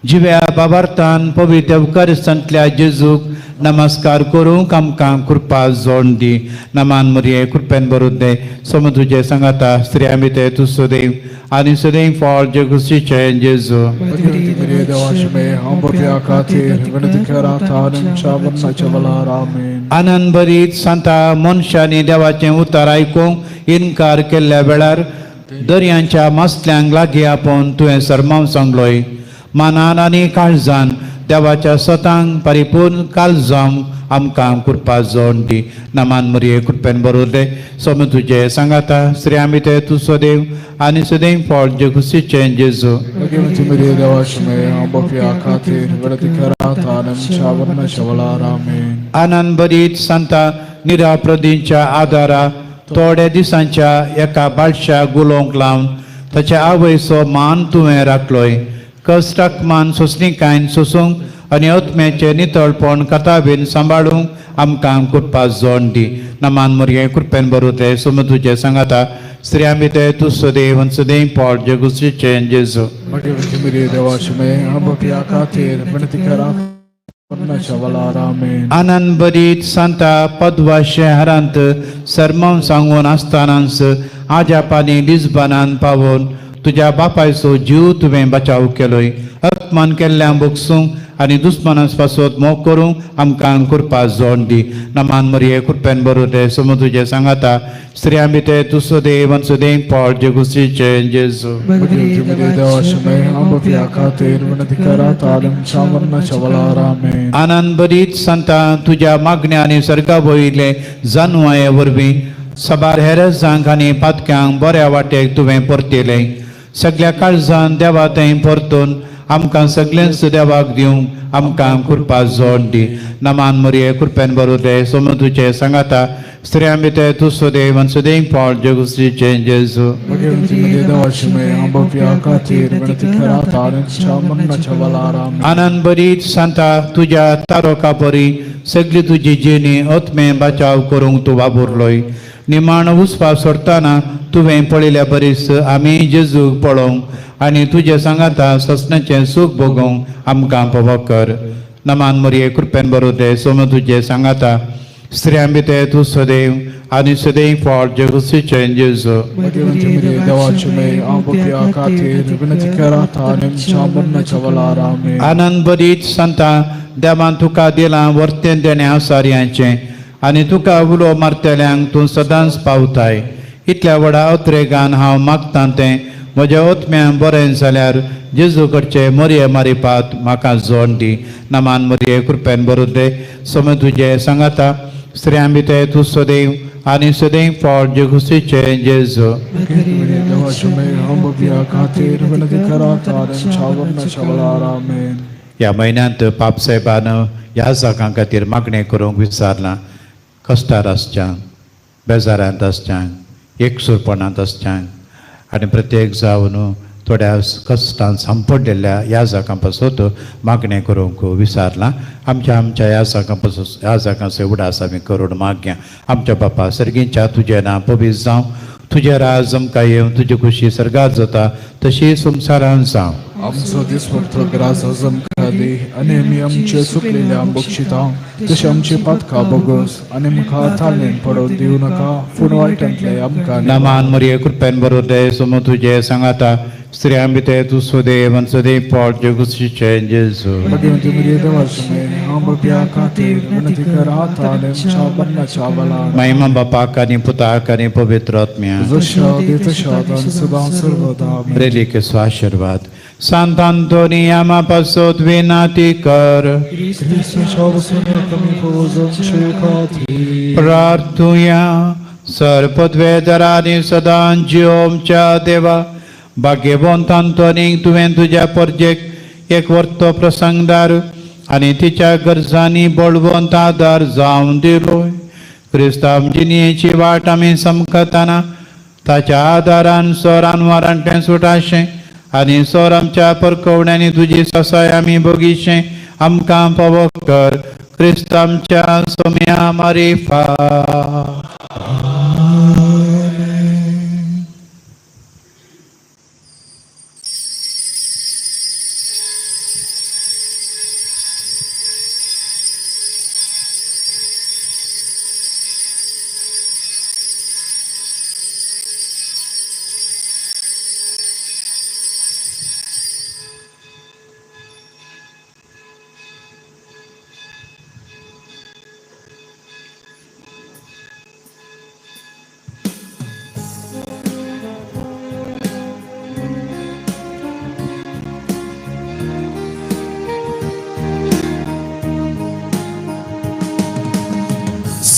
जिव्या बाबार्थान पवित्र युकारिस्तांतल्या जेजूक नमस्कार करूंक आमकां कृपा जोड दी नामान मरिये कृपेन बरोबर दे सोम तुजे सांगाता स्त्रियां भितर तूं सदैव आनी सदैव पावल जगुसीचे जेजू Bhagavati Maria devace mei, ambapia katir, vinadikherata, nimcha vannacha valar, amen. आनंद भरीत सांता मनशांनी देवाचें उतर आयकूंक इन्कार केल्ल्या वेळार दर्यांच्या मसल्यांक लागीं आपोवन तुवें सरमांव सांगलोय मानान आनी काळजान देवाच्या स्वतांक परिपूर्ण काळजांक आमकां कृपा जोड दी नामान मरिये कृपेन बरोबर दे सोम तुजे सांगाता स्त्रियां भितर तूं सदैव आनी सदैव पावल जगुसीचे जेजू Bhagavati Maria devace mei, ambapia katir, vinadikherata, nimcha vannacha valar, amen. आनंद भरीत सांता निराप्रदींच्या आदारा थोड्या दिसांच्या एका बाळशा गुलोंक लावन ताच्या आवयचो मान तुवें राखलोय कश्टाक मान सोंसणीकायन सोसूंक आनी आत्म्याचें नितळपण कथाबीन सांबाळूंक आमकां कृपा जोड दी नामान मरिये कृपेन बरोबर दे सोम तुजे सांगाता स्त्रियां भितर तूं सदैव आनी सदैव पावल जगुसीचे जेजू Bhagavati Maria devace mei, ambapia katir, vinadikherata, vannacha valar, amen. आनंद भरीत सांता पदवा शहरांत सरमांव सांगून आसतानाच आजापानी लिजबानान पावोन तुज्या बापायचो जीव तुवें बचाव केलोय अपमान केल्ल्या बोगसूंक आनी दुस्मानास पासत मोग करूंक आमकां कृपा जोड दी नामान मरिये कृपेन बरोबर दे सोम तुजे सांगाता स्त्रियां भितर तूं सदैव आनी सदैव पावल जगुसीचे जेजू Bhagavati Maria devace mei, ambapia katir, vinadikherata, nimcha vannacha valar, amen. आनंद भरीत सांता तुज्या मागण्या आनी सर्गा वयले जानवाये वरवीं सबार हेरजांक आनी पातक्यांक बऱ्या वाटेक तुवें परतिलें सगळ्या काळजान देवा थंय परतून आमकां सगळेंच देवाक दिवंक आमकां कृपा जोड दी. नमान मरिये कृपेन बरोदे सोम तुजे सांगाता स्त्रियां भितर तूं सदैव आनी सदैव पावल जगुस्तीचे जेजू. Bhagavati Maria Devashme, Ambavya Katir, Vinati Karatan, Chamanna Chavalara. आनंद बरीत सांता तुज्या तारोका परी सगळी तुजी जिणी ओतमे बचाव करूंक तूं वाबुरलोय. निमाण उसपा सोडटाना तुवें पळयल्या बरीस आमी जेजूक पळोवंक आनी तुजे सांगाता ससण्याचें सूख भोगोवंक आमकां फावो कर. नमान मरिये कृपेन बरोदे सोम तुजे सांगाता स्त्रियां भितर तूं सदैव आनी सदैव फावट जगुस्तीचे जेजू. Bhagavati Maria Devashme, Ambavya Katir, Vinati Karatan, Chamanna Chavalara. आनंद बरीत सांता देवान तुका दिलां वर्तें देणे आसार्यांचें आनी तुका उलो मारतल्यांक तूं सदांच पावताय. इतल्या व्हडा अत्रेगान हांव मागतां तें म्हज्या ओतम्यां बरें जाल्यार जेजू कडचे मरिये मारिपात म्हाका जोड दी. नमान मरिये कृपेन बरोदे सोम तुजे सांगाता स्त्रियां भितर तूं सदैव आनी सदैव फावट जगुस्तीचे जेजू. Bhagavati Maria Devashme, Ambavya Katir, Vinati Karatan, Chamanna Chavalara. ह्या म्हयन्यांत पापसाहेबान ह्या जागां खातीर मागणें करूंक विचारलां. कश्टार आसच्यान बेजारांत आसच्यान एकसुरपणांत आसच्यान आनी प्रत्येक जावन थोड्या कश्टांत सांपडलेल्या ह्या जागां पासून मागणें करूंक विचारलां. आमच्या ह्या जागां पासून ह्या जागांचो उडास आमी करून मागया. आमच्या बापा सर्गींच्या तुजें नांव पवित्र जावं, तुजें राज आमकां येवं, तुजी खुशी सर्गात जाता तशी संवसारांत जावं. आमचो दिसभर ग्रास आमकां दी आनी आमी आमचे चुकलेल्या बक्षिता तशी आमची पातकां बोगस आनी आमकां ताळणेन पडोवन दिवं नाका पूण वायटांतले आमकां नमान मरिये कृपेन बरोदे सोम तुजे सांगाता स्त्रियां भितर तूं सदैव आनी सदैव फावट जगुस्तीचे जेजू. Bhagavati Maria Devashme, Ambavya Katir, Vinati Karatan, Chamanna Chavalara. महिमा बापाक आनी पुताक आनी पवित्र आत्म्याक. Zasha Detashadan Sadan Sarvada. रेलिकेचो आशिर्वाद. सांत आंतोनियामा पासोत विनाती कर. Cristo Chavasana Kami Pozam Shekati. प्रार्थुया सरपदवेदरानी सदां जिओमच्या देवा भाग्यवंत आंतोनीक तुवें तुज्या परजेक एक वर्तो प्रसंगदार आनी तिच्या गरजांनी बळवंत आदार जावं दिलोय. क्रिस्तांव जिणेची वाट आमी समकताना ताच्या आदारान सोरान वारांटें सुटाशें आनी सोर आमच्या परकवण्यांनी तुजी ससाय आमी भोगिशें आमकां फावो कर. क्रिस्तांच्या सोम्या मारिफा.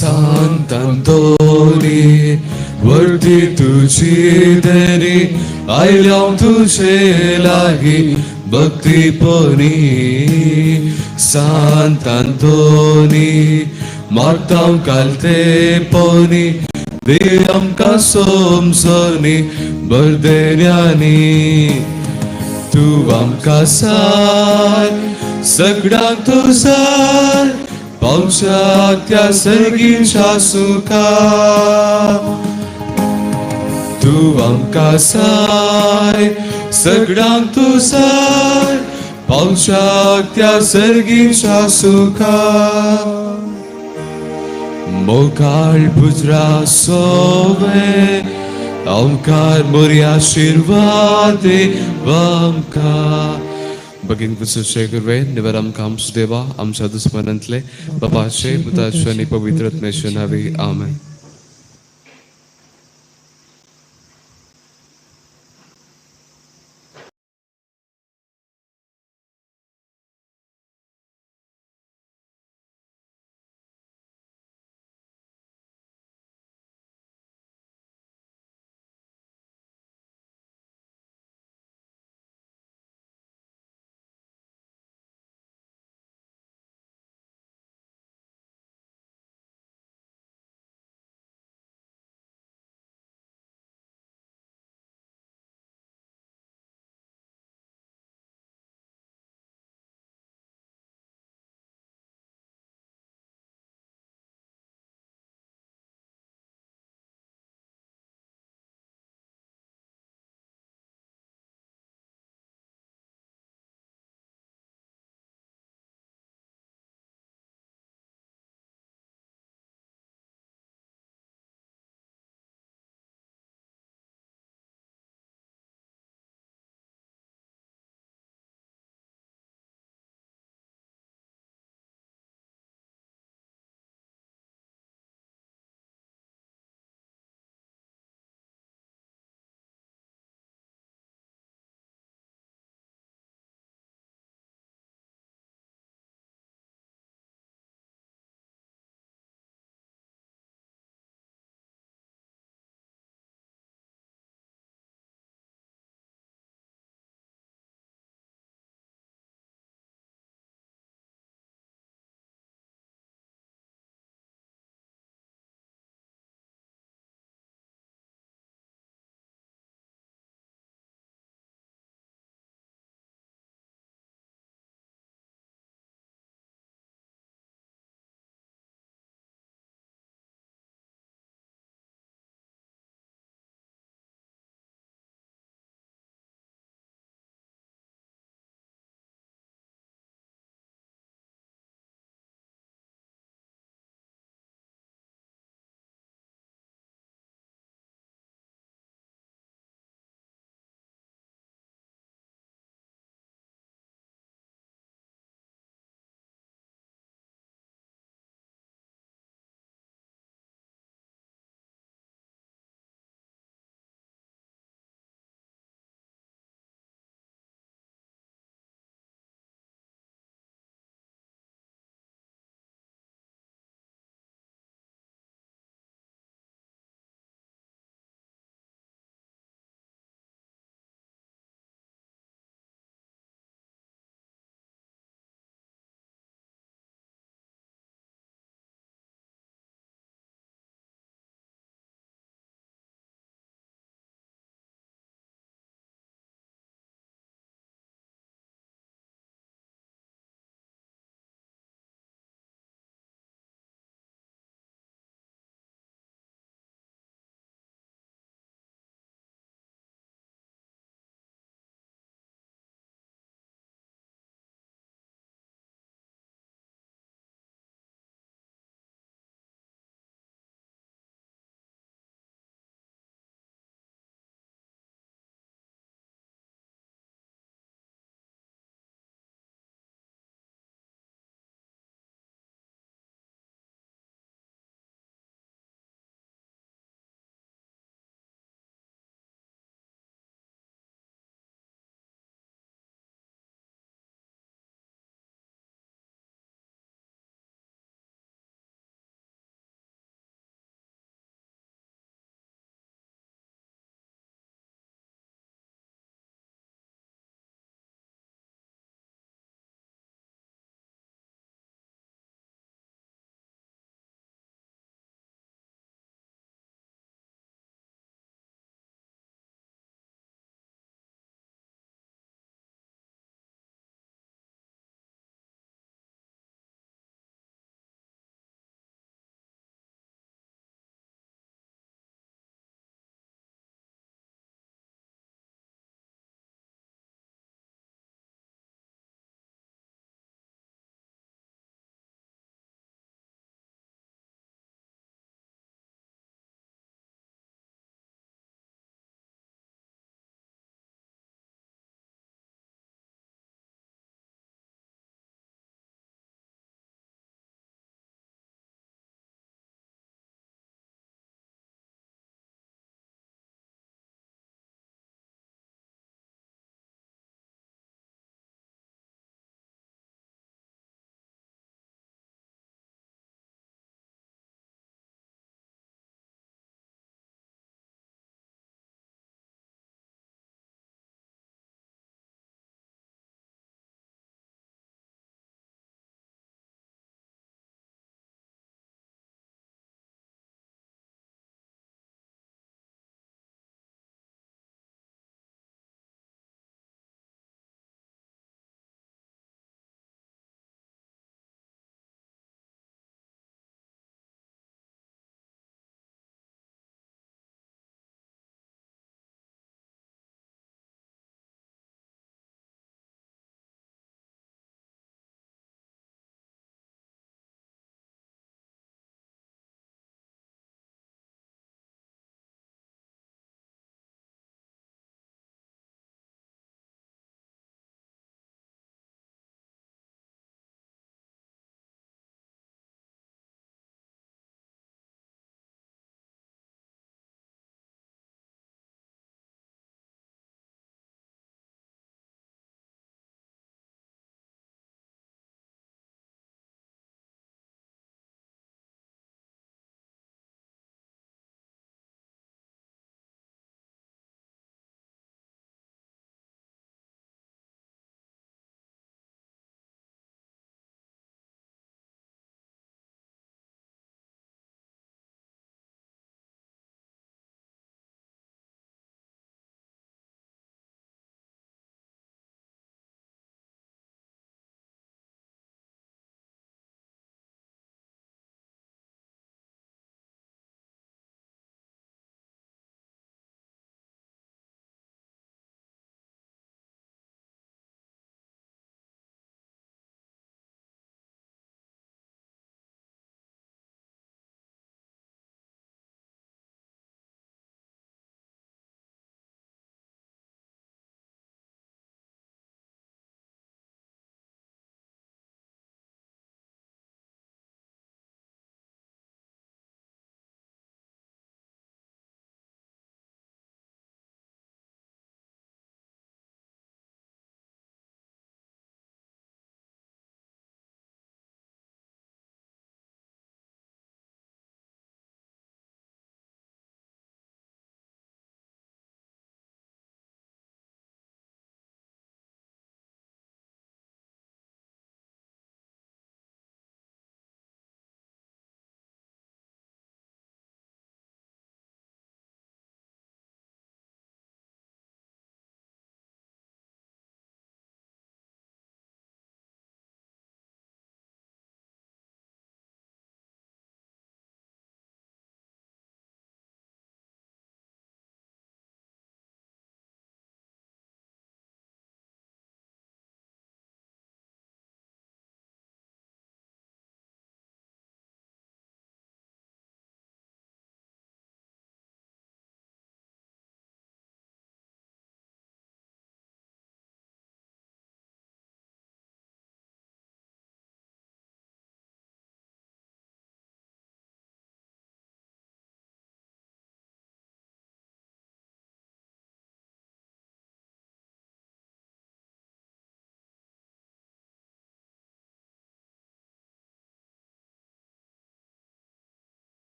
Sant Antoni, वरती तुझी दरी आयल्या तुझे लागी भक्तीपोनी. Sant Antoni, मागतां कालते पोनी दे आमकां सोमसोनी बरदेन्यांनी. तू आमकां सार सगळ्यांक तूं सार पावसाक त्या सर्गीच्या सुखा. तू आमकां सार सगळ्यांक तूं सार पावसाक त्या सर्गीच्या सुखा. मोकाळ पुजरा सोवे आमकां बरी आशिर्वाद आमकां. बगीन कुसुशे गुरवे निवर आमकां आमचे देवा आमच्या दुस्मनांतले बापाचे पुताचे आनी पवित्र आत्म्याचे नावे आमेन.